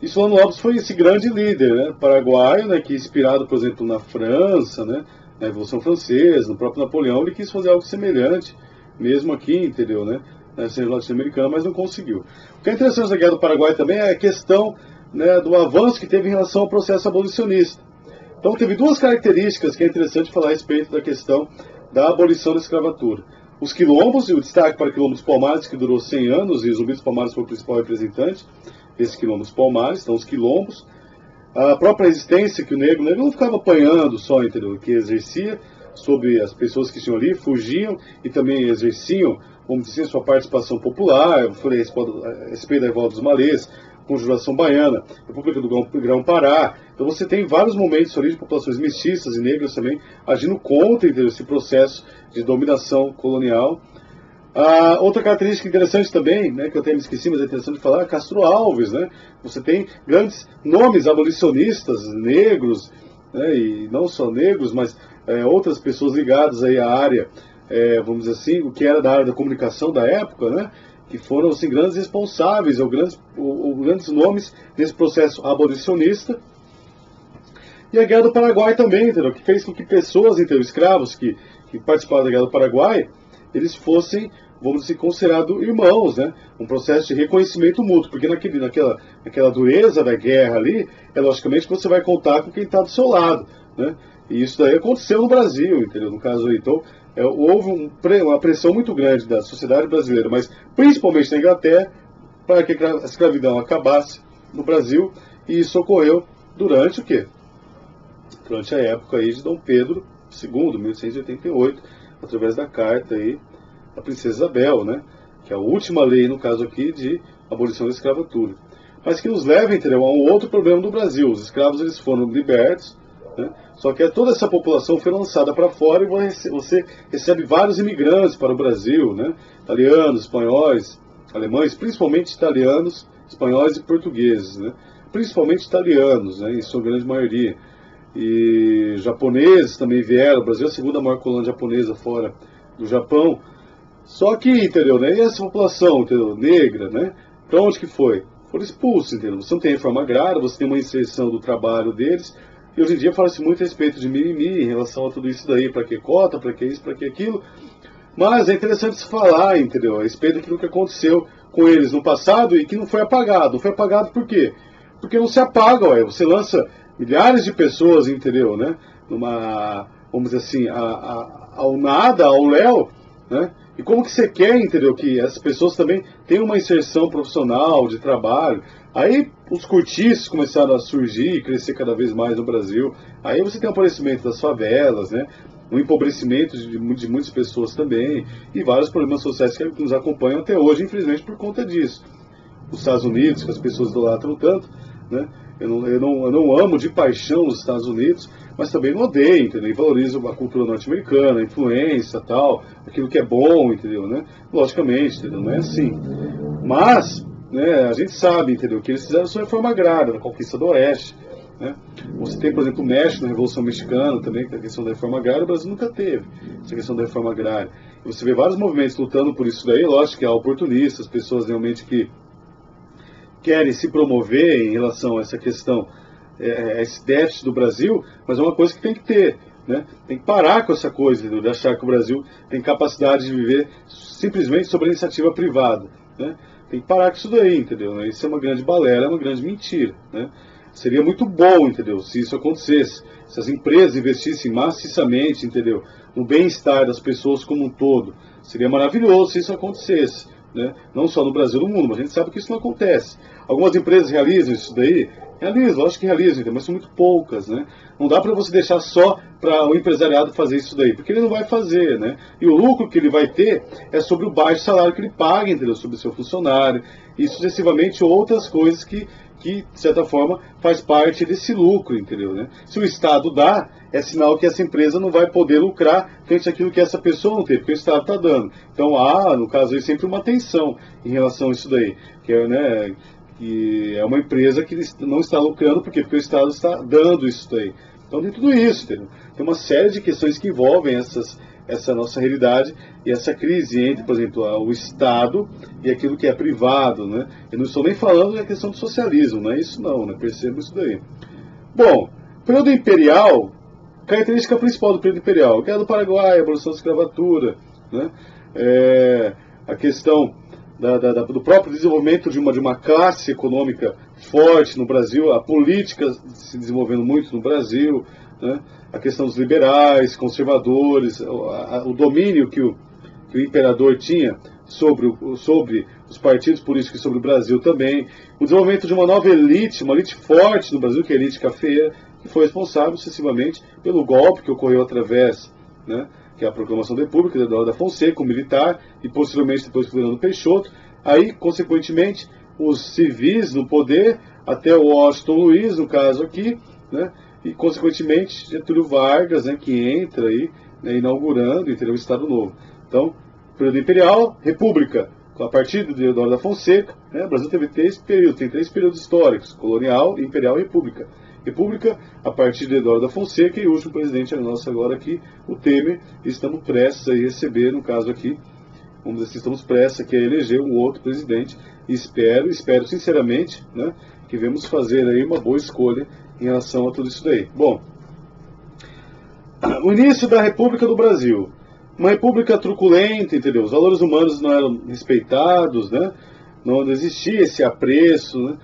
E Solano Lopes foi esse grande líder, né, paraguaio, né, que inspirado, por exemplo, na França, né, na Revolução Francesa, no próprio Napoleão, ele quis fazer algo semelhante, mesmo aqui, entendeu, né, na região latino-americana, mas não conseguiu. O que é interessante da Guerra do Paraguai também é a questão, né, do avanço que teve em relação ao processo abolicionista. Então teve duas características que é interessante falar a respeito da questão da abolição da escravatura. Os quilombos, e o destaque para o quilombo dos Palmares, que durou 100 anos, e Zumbi dos Palmares foi o principal representante desse quilombo dos Palmares, então os quilombos. A própria resistência que o negro não ficava apanhando só, entendeu? Que exercia sobre as pessoas que tinham ali, fugiam e também exerciam, vamos dizer, sua participação popular. Eu falei a respeito da Revolta dos Malês, Conjuração Baiana, República do Grão-Pará. Então você tem vários momentos ali de populações mestiças e negras também agindo contra, entendeu, esse processo de dominação colonial. Outra característica interessante também, né, que eu até me esqueci, mas é interessante falar, Castro Alves, né? Você tem grandes nomes abolicionistas negros, né, e não só negros, mas outras pessoas ligadas aí à área, vamos dizer assim, o que era da área da comunicação da época, né? Que foram assim, grandes responsáveis, ou grandes nomes nesse processo abolicionista. E a Guerra do Paraguai também, entendeu? Que fez com que pessoas, entendeu, escravos que participaram da Guerra do Paraguai, eles fossem, vamos dizer, considerados irmãos, né? Um processo de reconhecimento mútuo, porque naquela dureza da guerra ali, logicamente que você vai contar com quem está do seu lado, né? E isso daí aconteceu no Brasil, entendeu? No caso aí, então, houve uma pressão muito grande da sociedade brasileira, mas principalmente na Inglaterra, para que a escravidão acabasse no Brasil, e isso ocorreu durante o quê? Durante a época aí de Dom Pedro II, 1888, através da carta aí da Princesa Isabel, né? Que é a última lei, no caso aqui, de abolição da escravatura. Mas que nos leva, entendeu, a um outro problema do Brasil. Os escravos eles foram libertos, né? Só que toda essa população foi lançada para fora e você recebe vários imigrantes para o Brasil, né? Italianos, espanhóis, alemães, principalmente italianos, espanhóis e portugueses, né? Principalmente italianos, né? Em sua grande maioria. E japoneses também vieram. O Brasil é a segunda maior colônia japonesa fora do Japão. Só que, entendeu, né? E essa população, entendeu, negra, né? Para onde que foi? Foram expulsos, entendeu? Você não tem reforma agrária, você tem uma inserção do trabalho deles. E hoje em dia fala-se muito a respeito de mimimi em relação a tudo isso daí. Para que cota, para que isso, para que aquilo. Mas é interessante se falar, entendeu? A respeito daquilo que aconteceu com eles no passado e que não foi apagado. Não foi apagado por quê? Porque não se apaga, ué. Você lança milhares de pessoas, entendeu, né? Vamos dizer assim, ao nada, ao léu, né? E como que você quer, entendeu, que essas pessoas também tenham uma inserção profissional, de trabalho? Aí os cortiços começaram a surgir e crescer cada vez mais no Brasil. Aí você tem o aparecimento das favelas, né? O empobrecimento de muitas pessoas também. E vários problemas sociais que nos acompanham até hoje, infelizmente, por conta disso. Os Estados Unidos, que as pessoas idolatram tanto, né? Eu não amo de paixão os Estados Unidos, mas também não odeio, entendeu? E valorizo a cultura norte-americana, a influência, tal, aquilo que é bom, entendeu, né? Logicamente, entendeu? Não é assim. Mas, né, a gente sabe, entendeu, que eles fizeram sua reforma agrária, na conquista do Oeste, né? Você tem, por exemplo, o México na Revolução Mexicana também, que é a questão da reforma agrária, o Brasil nunca teve essa questão da reforma agrária. E você vê vários movimentos lutando por isso daí, lógico que há oportunistas, pessoas realmente que querem se promover em relação a essa questão, esse déficit do Brasil, mas é uma coisa que tem que ter, né? Tem que parar com essa coisa, entendeu? De achar que o Brasil tem capacidade de viver simplesmente sobre a iniciativa privada, né? Tem que parar com isso daí, entendeu? Isso é uma grande balela, é uma grande mentira, né? Seria muito bom, entendeu, se isso acontecesse, se as empresas investissem maciçamente, entendeu, no bem-estar das pessoas como um todo. Seria maravilhoso se isso acontecesse, né? Não só no Brasil, no mundo, mas a gente sabe que isso não acontece. Algumas empresas realizam isso daí, realizam, acho que realizam, mas são muito poucas, né? Não dá para você deixar só para o empresariado fazer isso daí, porque ele não vai fazer, né? E o lucro que ele vai ter é sobre o baixo salário que ele paga, entendeu? Sobre o seu funcionário, e sucessivamente outras coisas que de certa forma, faz parte desse lucro, entendeu, né? Se o Estado dá, é sinal que essa empresa não vai poder lucrar frente àquilo que essa pessoa não tem, porque o Estado está dando. Então há, no caso aí, sempre uma tensão em relação a isso daí, que é uma empresa que não está lucrando, porque o Estado está dando isso daí. Então tem tudo isso, entendeu? Tem uma série de questões que envolvem essa nossa realidade e essa crise entre, por exemplo, o Estado e aquilo que é privado, né? Eu não estou nem falando da questão do socialismo, não é isso não, né? Perceba isso daí. Bom, período imperial, característica principal do período imperial, Guerra do Paraguai, abolição da escravatura, né? A questão do próprio desenvolvimento de uma classe econômica forte no Brasil, a política se desenvolvendo muito no Brasil, né? A questão dos liberais, conservadores, o domínio que o imperador tinha sobre os partidos políticos e sobre o Brasil também, o desenvolvimento de uma nova elite, uma elite forte no Brasil, que é a elite cafeira, que foi responsável sucessivamente pelo golpe que ocorreu através, né, que é a proclamação da República, da Eduardo da Fonseca, o militar, e posteriormente depois o Fernando Peixoto. Aí, consequentemente, os civis no poder, até o Washington Luiz, no caso aqui, né, e consequentemente Getúlio Vargas, né, que entra aí, né, inaugurando, entendeu, o Estado Novo. Então, período imperial, república, a partir de Eduardo da Fonseca, né, o Brasil teve tem três períodos históricos, colonial, imperial e república. República, a partir de Eduardo da Fonseca, e o último presidente nosso agora aqui, o Temer, e estamos prestes a receber, no caso aqui, vamos dizer assim, estamos prestes aqui a eleger um outro presidente, e espero sinceramente, né, que venhamos fazer aí uma boa escolha em relação a tudo isso daí. Bom, o início da República do Brasil. Uma república truculenta, entendeu? Os valores humanos não eram respeitados, né? Não existia esse apreço, né?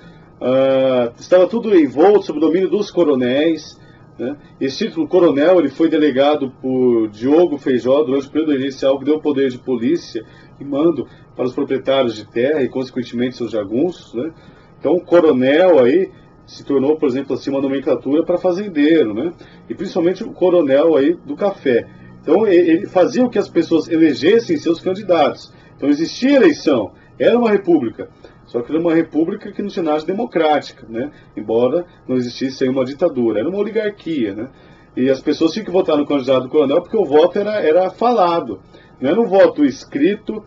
Estava tudo envolto sob o domínio dos coronéis, né? Esse título coronel ele foi delegado por Diogo Feijó durante o período inicial, que deu poder de polícia e mando para os proprietários de terra e, consequentemente, seus jagunços, né? Então, o coronel aí se tornou, por exemplo, assim, uma nomenclatura para fazendeiro, né? E principalmente o coronel aí do café. Então, ele fazia com que as pessoas elegessem seus candidatos. Então, existia eleição, era uma república. Só que era uma república que não tinha nada de democrática, né? Embora não existisse aí uma ditadura, era uma oligarquia, né? E as pessoas tinham que votar no candidato do coronel porque o voto era falado. Não era um voto escrito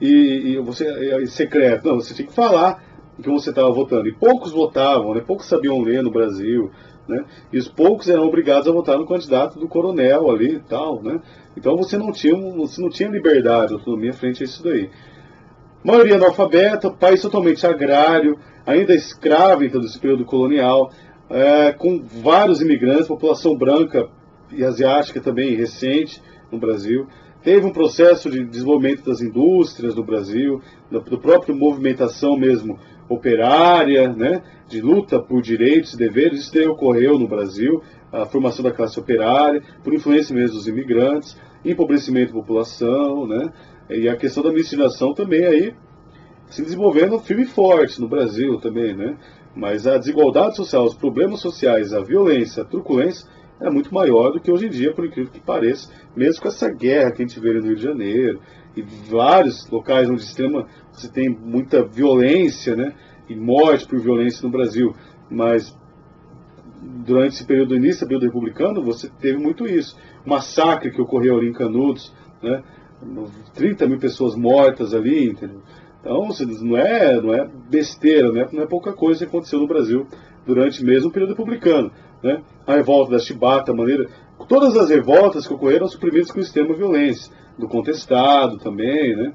e secreto. Não, você tinha que falar que você estava votando. E poucos votavam, né? Poucos sabiam ler no Brasil, né? E os poucos eram obrigados a votar no candidato do coronel ali e tal, né? Então você não tinha liberdade, autonomia frente a isso daí. Maioria analfabeta, país totalmente agrário, ainda escravo em todo esse período colonial, com vários imigrantes, população branca e asiática também recente no Brasil. Teve um processo de desenvolvimento das indústrias no Brasil, do próprio movimentação mesmo operária, né, de luta por direitos e deveres. Isso daí ocorreu no Brasil, a formação da classe operária, por influência mesmo dos imigrantes, empobrecimento da população, né, e a questão da miscigenação também aí se desenvolvendo firme e forte no Brasil também, né? Mas a desigualdade social, os problemas sociais, a violência, a truculência é muito maior do que hoje em dia, por incrível que pareça, mesmo com essa guerra que a gente vê no Rio de Janeiro e vários locais onde você tem muita violência, né? E morte por violência no Brasil. Mas durante esse período, início do período republicano, você teve muito isso. O massacre que ocorreu ali em Canudos, né? 30 mil pessoas mortas ali, entendeu? Então, não é besteira, não é pouca coisa que aconteceu no Brasil durante mesmo o período republicano, né? A revolta da Chibata, todas as revoltas que ocorreram suprimidas com extrema violência, do contestado também, né?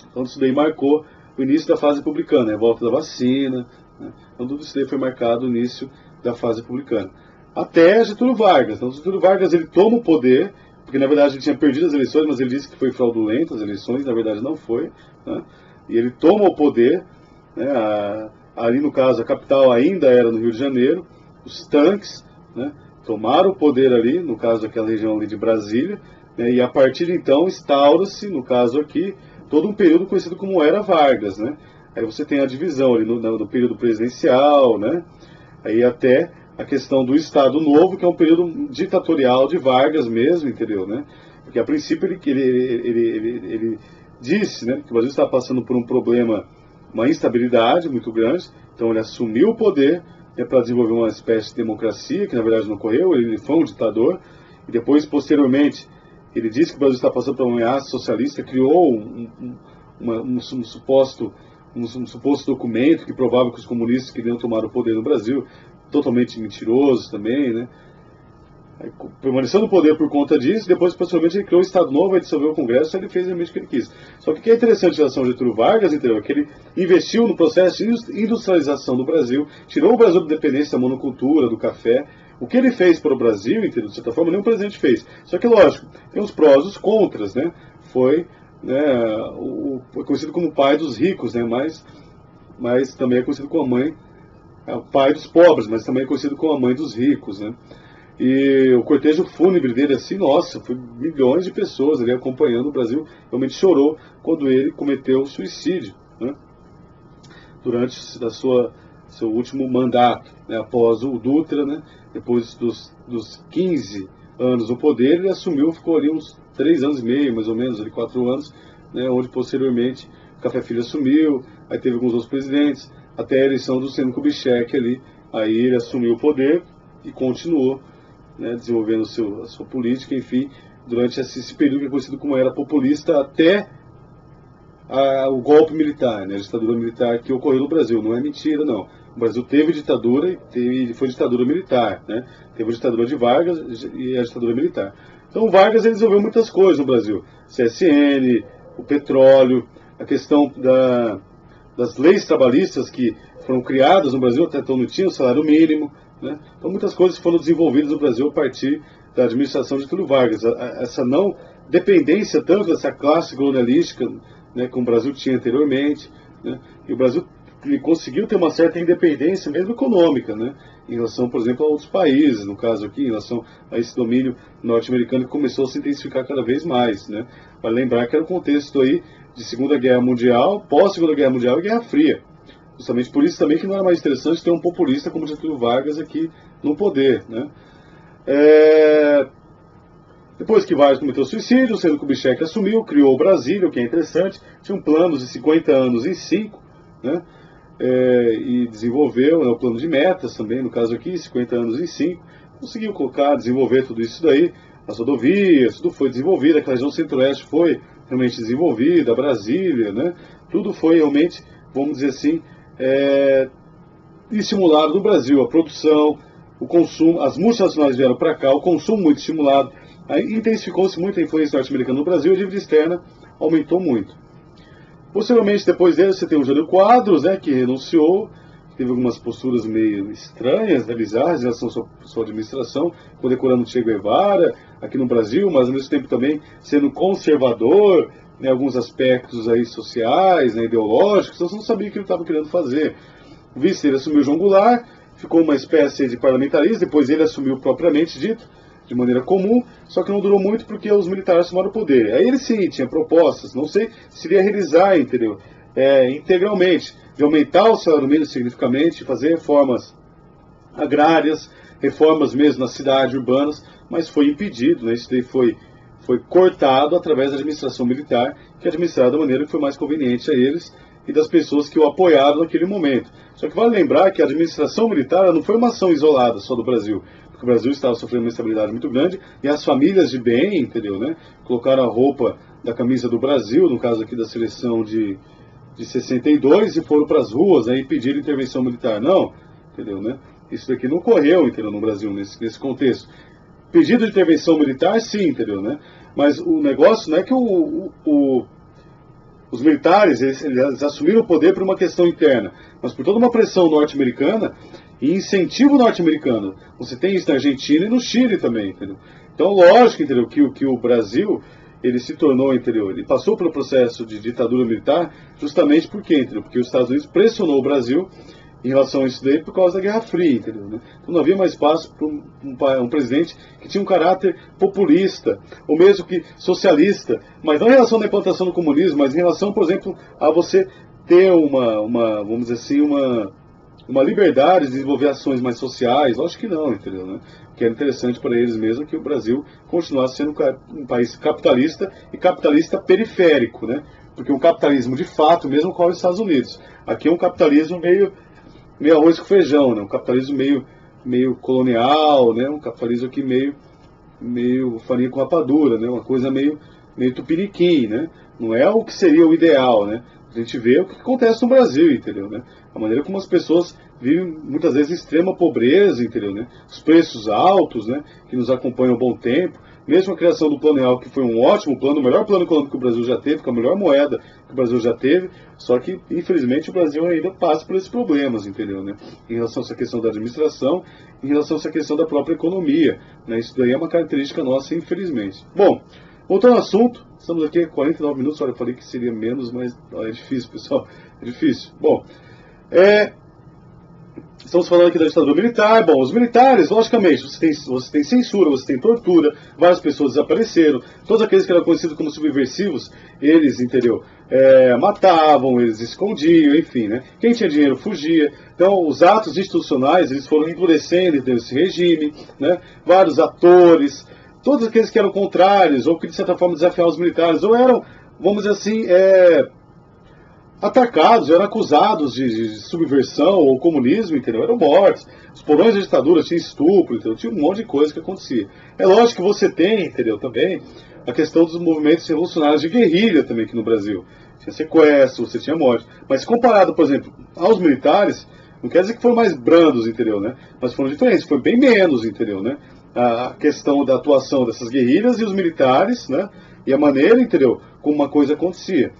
Então isso daí marcou o início da fase republicana, a revolta da vacina, né? Então tudo isso daí foi marcado o início da fase republicana. Até Getúlio Vargas. Então Getúlio Vargas ele toma o poder, porque na verdade ele tinha perdido as eleições, mas ele disse que foi fraudulento as eleições, na verdade não foi, né? E ele toma o poder, né? Ali no caso a capital ainda era no Rio de Janeiro, os tanques, né, tomaram o poder ali, no caso aquela região ali de Brasília, né, e a partir de então instaura-se, no caso aqui, todo um período conhecido como Era Vargas, né? Aí você tem a divisão ali no período presidencial, né? Aí até a questão do Estado Novo, que é um período ditatorial de Vargas mesmo, entendeu, né? Porque a princípio ele disse, né, que o Brasil estava passando por um problema, uma instabilidade muito grande, então ele assumiu o poder, né, para desenvolver uma espécie de democracia, que na verdade não ocorreu, ele foi um ditador, e depois, posteriormente, ele disse que o Brasil está passando por uma ameaça socialista, criou um suposto documento que provava que os comunistas queriam tomar o poder no Brasil, totalmente mentiroso também, né? Aí, permaneceu no poder por conta disso, depois, posteriormente, ele criou o Estado Novo, aí dissolveu o Congresso, ele fez realmente o que ele quis. Só que o que é interessante em relação ao Getúlio Vargas, entendeu? É que ele investiu no processo de industrialização do Brasil, tirou o Brasil da dependência da monocultura, do café. O que ele fez para o Brasil, entendeu? De certa forma, nenhum presidente fez. Só que, lógico, tem os prós e os contras, né? Foi, né, conhecido como o pai dos ricos, né? Mas também é conhecido como a mãe, o pai dos pobres, mas também é conhecido como a mãe dos ricos, né? E o cortejo fúnebre dele, assim, nossa, foi milhões de pessoas ali acompanhando. O Brasil realmente chorou quando ele cometeu suicídio, né? Durante seu último mandato, né? Após o Dutra, né? Depois dos 15 anos no poder, ele assumiu, ficou ali uns 3 anos e meio, mais ou menos, ali 4 anos, né? Onde posteriormente o Café Filho assumiu, aí teve alguns outros presidentes, até a eleição do Juscelino Kubitschek ali, aí ele assumiu o poder e continuou, né, desenvolvendo a sua política, enfim, durante esse período que é conhecido como era populista até o golpe militar, né, a ditadura militar que ocorreu no Brasil. Não é mentira, não. O Brasil teve ditadura e foi ditadura militar, né? Teve a ditadura de Vargas e a ditadura militar. Então o Vargas ele desenvolveu muitas coisas no Brasil. CSN, o petróleo, a questão das leis trabalhistas que foram criadas no Brasil, até então não tinha o salário mínimo, né? Então muitas coisas foram desenvolvidas no Brasil a partir da administração de Getúlio Vargas. Essa não dependência tanto dessa classe colonialística, né, como o Brasil tinha anteriormente, né? E o Brasil conseguiu ter uma certa independência mesmo econômica, né, em relação, por exemplo, a outros países, no caso aqui, em relação a esse domínio norte-americano que começou a se intensificar cada vez mais, né? Para lembrar que era um contexto aí de Segunda Guerra Mundial, pós-Segunda Guerra Mundial e Guerra Fria. Justamente por isso também que não era mais interessante ter um populista como Getúlio Vargas aqui no poder, né? Depois que Vargas cometeu suicídio, o Juscelino Kubitschek assumiu, criou o Brasília, o que é interessante, tinha um plano de 50 anos em 5, né? E desenvolveu, né, o plano de metas também, no caso aqui, 50 anos em 5, conseguiu colocar, desenvolver tudo isso daí, as rodovias, tudo foi desenvolvido, aquela região centro-oeste foi realmente desenvolvida, Brasília, né? Tudo foi realmente, vamos dizer assim, estimulado no Brasil, a produção, o consumo, as multinacionais vieram para cá, o consumo muito estimulado, aí intensificou-se muito a influência norte-americana no Brasil, a dívida externa aumentou muito. Posteriormente, depois dele, você tem o Jânio Quadros, né, que renunciou, teve algumas posturas meio estranhas, né, bizarras em relação à sua administração, condecorando o Che Guevara aqui no Brasil, mas ao mesmo tempo também sendo conservador, né, alguns aspectos aí sociais, né, ideológicos, então você não sabia o que ele estava querendo fazer. O vice dele assumiu João Goulart, ficou uma espécie de parlamentarismo, depois ele assumiu propriamente dito, de maneira comum, só que não durou muito porque os militares tomaram o poder. Aí ele sim tinha propostas, não sei se iria realizar, entendeu? Integralmente, de aumentar o salário mínimo significativamente, fazer reformas agrárias, reformas mesmo na cidade, urbanas, mas foi impedido, né? Isso daí foi cortado através da administração militar, que administrava da maneira que foi mais conveniente a eles e das pessoas que o apoiaram naquele momento. Só que vale lembrar que a administração militar não foi uma ação isolada só do Brasil, porque o Brasil estava sofrendo uma instabilidade muito grande e as famílias de bem, entendeu, né, colocaram a roupa da camisa do Brasil, no caso aqui da seleção de 62, e foram para as ruas, né, e pediram intervenção militar. Não, entendeu, né? Isso daqui não ocorreu, entendeu, no Brasil, nesse contexto. Pedido de intervenção militar, sim, entendeu, né? Mas o negócio não é que os militares, eles assumiram o poder por uma questão interna, mas por toda uma pressão norte-americana e incentivo norte-americano. Você tem isso na Argentina e no Chile também, entendeu? Então, lógico, entendeu, que o Brasil, ele se tornou, entendeu, ele passou pelo processo de ditadura militar justamente por quê, entendeu? Porque os Estados Unidos pressionou o Brasil em relação a isso daí por causa da Guerra Fria, entendeu, né? Então não havia mais espaço para um presidente que tinha um caráter populista, ou mesmo que socialista, mas não em relação à implantação do comunismo, mas em relação, por exemplo, a você ter vamos dizer assim, uma liberdade de desenvolver ações mais sociais. Lógico que não, entendeu, né? O que era interessante para eles mesmo é que o Brasil continuasse sendo um país capitalista e capitalista periférico, né? Porque o capitalismo de fato mesmo ocorre nos Estados Unidos. Aqui é um capitalismo meio arroz com feijão, né? Um capitalismo meio colonial, né? Um capitalismo aqui meio farinha com rapadura, né? Uma coisa meio tupiniquim, né? Não é o que seria o ideal, né? A gente vê o que acontece no Brasil, entendeu, né? A maneira como as pessoas vivem, muitas vezes, em extrema pobreza, entendeu, né? Os preços altos, né? Que nos acompanham há um bom tempo. Mesmo a criação do Plano Real, que foi um ótimo plano, o melhor plano econômico que o Brasil já teve, com a melhor moeda que o Brasil já teve, só que, infelizmente, o Brasil ainda passa por esses problemas, entendeu, né? Em relação a essa questão da administração, em relação a essa questão da própria economia, né? Isso daí é uma característica nossa, infelizmente. Bom, voltando ao assunto, estamos aqui há 49 minutos, olha, eu falei que seria menos, mas é difícil, pessoal, é difícil. Bom, estamos falando aqui da ditadura militar. Bom, os militares, logicamente, você tem censura, você tem tortura, várias pessoas desapareceram, todos aqueles que eram conhecidos como subversivos, eles, entendeu, matavam, eles escondiam, enfim, né? Quem tinha dinheiro fugia. Então, os atos institucionais, eles foram endurecendo desse regime, né? Vários atores, todos aqueles que eram contrários, ou que de certa forma desafiavam os militares, ou eram, vamos dizer assim, atacados, eram acusados de subversão ou comunismo, entendeu? Eram mortos. Os porões da ditadura tinham estupro, entendeu? Tinha um monte de coisa que acontecia. É lógico que você tem, entendeu, também, a questão dos movimentos revolucionários de guerrilha também aqui no Brasil. Tinha sequestro, você tinha morte. Mas comparado, por exemplo, aos militares, não quer dizer que foram mais brandos, entendeu, né? Mas foram diferentes, foi bem menos, entendeu, né? A questão da atuação dessas guerrilhas e os militares, né? E a maneira, entendeu, como uma coisa acontecia.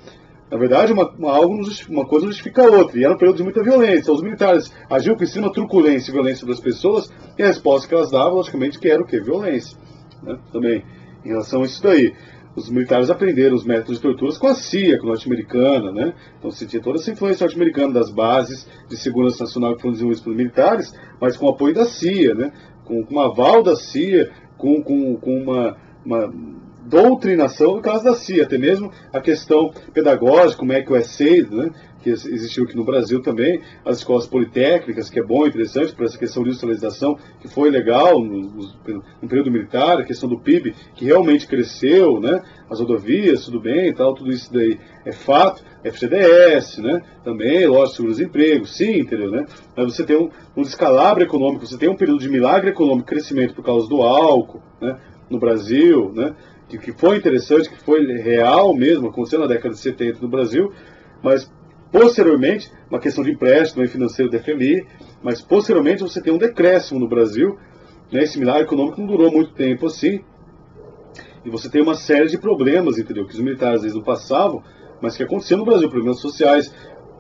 Na verdade, uma coisa justifica a outra, e era um período de muita violência. Os militares agiam com extrema truculência e violência sobre as pessoas, e a resposta que elas davam, logicamente, que era o quê? Violência. Né? Também, em relação a isso daí. Os militares aprenderam os métodos de torturas com a CIA, com a norte-americana, né? Então você tinha toda essa influência norte-americana das bases de segurança nacional que foram desenvolvidas pelos militares, mas com o apoio da CIA, né? Com um aval da CIA, com uma doutrinação no caso da CIA, até mesmo a questão pedagógica, como é que o ESEI, né, que existiu aqui no Brasil também, as escolas politécnicas, que é bom e interessante para essa questão de industrialização, que foi legal no período militar, a questão do PIB, que realmente cresceu, né, as rodovias, tudo bem e tal, tudo isso daí é fato, FGTS, né, também, lógico, seguro-desemprego, sim, entendeu, né, mas você tem um descalabro econômico, você tem um período de milagre econômico, crescimento por causa do álcool, né, no Brasil, né, que foi interessante, que foi real mesmo, aconteceu na década de 70 no Brasil, mas posteriormente, uma questão de empréstimo financeiro da FMI, mas posteriormente você tem um decréscimo no Brasil, né, esse milagre econômico não durou muito tempo assim, e você tem uma série de problemas, entendeu, que os militares às vezes não passavam, mas que aconteciam no Brasil, problemas sociais.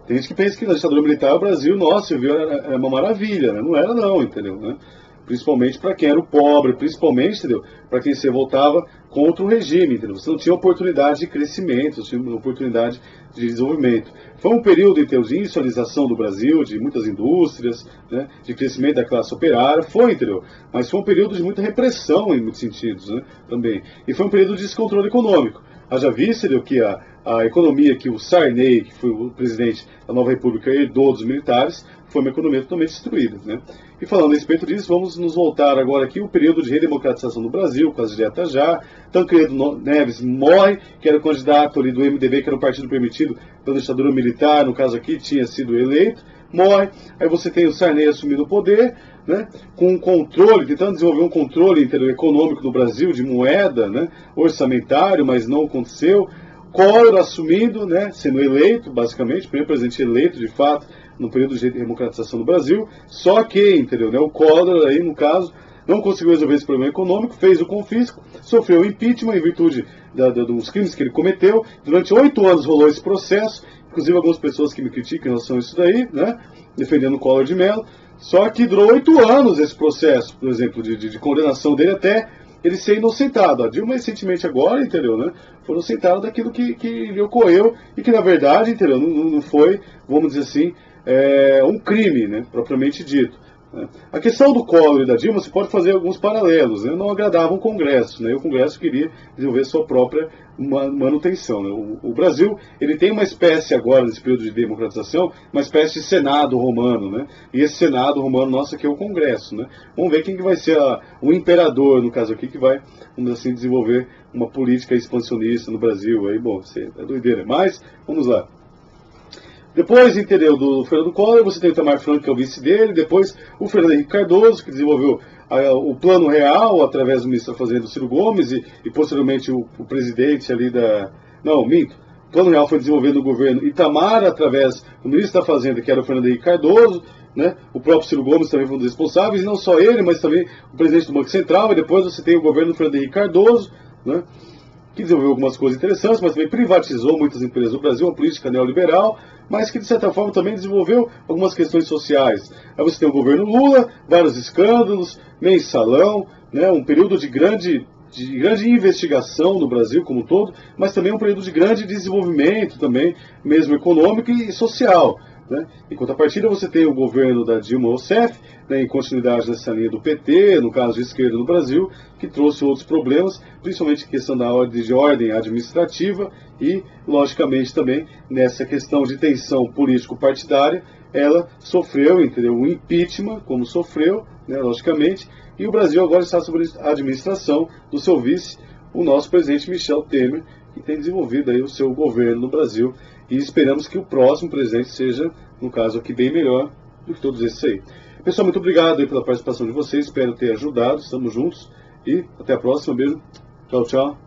Tem gente que pensa que na ditadura militar o Brasil, nossa, viu, era uma maravilha, né? Não era não, entendeu, né? Principalmente para quem era o pobre, principalmente, entendeu? Para quem se voltava contra o regime, entendeu? Você não tinha oportunidade de crescimento, você tinha oportunidade de desenvolvimento. Foi um período, em termos de industrialização do Brasil, de muitas indústrias, né? De crescimento da classe operária, foi, entendeu? Mas foi um período de muita repressão em muitos sentidos, né? Também. E foi um período de descontrole econômico. Haja visto, entendeu, que a economia que o Sarney, que foi o presidente da nova república, herdou dos militares, foi uma economia totalmente destruída, né? E falando a respeito disso, vamos nos voltar agora aqui ao período de redemocratização do Brasil, com as diretas já. Tancredo Neves morre, que era o candidato ali do MDB, que era um partido permitido pela ditadura militar, no caso aqui, tinha sido eleito, morre. Aí você tem o Sarney assumindo o poder, né, com um controle, tentando desenvolver um controle econômico do Brasil, de moeda, né, orçamentário, mas não aconteceu. Collor assumindo, né, sendo eleito, basicamente, o primeiro presidente eleito, de fato, no período de democratização do Brasil, só que, entendeu, né, o Collor, aí, no caso, não conseguiu resolver esse problema econômico, fez o confisco, sofreu impeachment em virtude dos crimes que ele cometeu. Durante 8 anos rolou esse processo, inclusive algumas pessoas que me criticam em relação a isso daí, né, defendendo o Collor de Mello, só que durou 8 anos esse processo, por exemplo, de condenação dele até ele ser inocentado. A Dilma recentemente agora, entendeu, né, foi inocentado daquilo que lhe ocorreu e que, na verdade, entendeu, não foi, vamos dizer assim, um crime, né, propriamente dito. Né. A questão do Collor e da Dilma, você pode fazer alguns paralelos, né, não agradavam o Congresso, né, e o Congresso queria desenvolver sua própria manutenção. Né. O Brasil, ele tem uma espécie agora, nesse período de democratização, uma espécie de Senado romano, né, e esse Senado romano nosso aqui é o Congresso. Né. Vamos ver quem que vai ser o imperador, no caso aqui, que vai, vamos assim, desenvolver uma política expansionista no Brasil. Aí, bom, é doideira, mas vamos lá. Depois, entendeu, do Fernando Collor, você tem o Itamar Franco, que é o vice dele, depois o Fernando Henrique Cardoso, que desenvolveu o Plano Real, através do ministro da Fazenda, Ciro Gomes, e posteriormente o presidente ali da... Não, minto. Plano Real foi desenvolvido no governo Itamar, através do ministro da Fazenda, que era o Fernando Henrique Cardoso, né? O próprio Ciro Gomes também foi um dos responsáveis, e não só ele, mas também o presidente do Banco Central, e depois você tem o governo do Fernando Henrique Cardoso, né? Que desenvolveu algumas coisas interessantes, mas também privatizou muitas empresas do Brasil, uma política neoliberal, mas que de certa forma também desenvolveu algumas questões sociais. Aí você tem o governo Lula, vários escândalos, mensalão, né? Um período de grande investigação no Brasil como um todo, mas também um período de grande desenvolvimento também, mesmo econômico e social, né? Em contrapartida, você tem o governo da Dilma Rousseff, né, em continuidade nessa linha do PT, no caso de esquerda no Brasil, que trouxe outros problemas, principalmente em questão da ordem administrativa e, logicamente, também nessa questão de tensão político-partidária, ela sofreu, entendeu, um impeachment, como sofreu, né, logicamente, e o Brasil agora está sob a administração do seu vice, o nosso presidente Michel Temer, que tem desenvolvido aí o seu governo no Brasil, e esperamos que o próximo presidente seja, no caso aqui, bem melhor do que todos esses aí. Pessoal, muito obrigado aí pela participação de vocês, espero ter ajudado, estamos juntos, e até a próxima, beijo, tchau, tchau.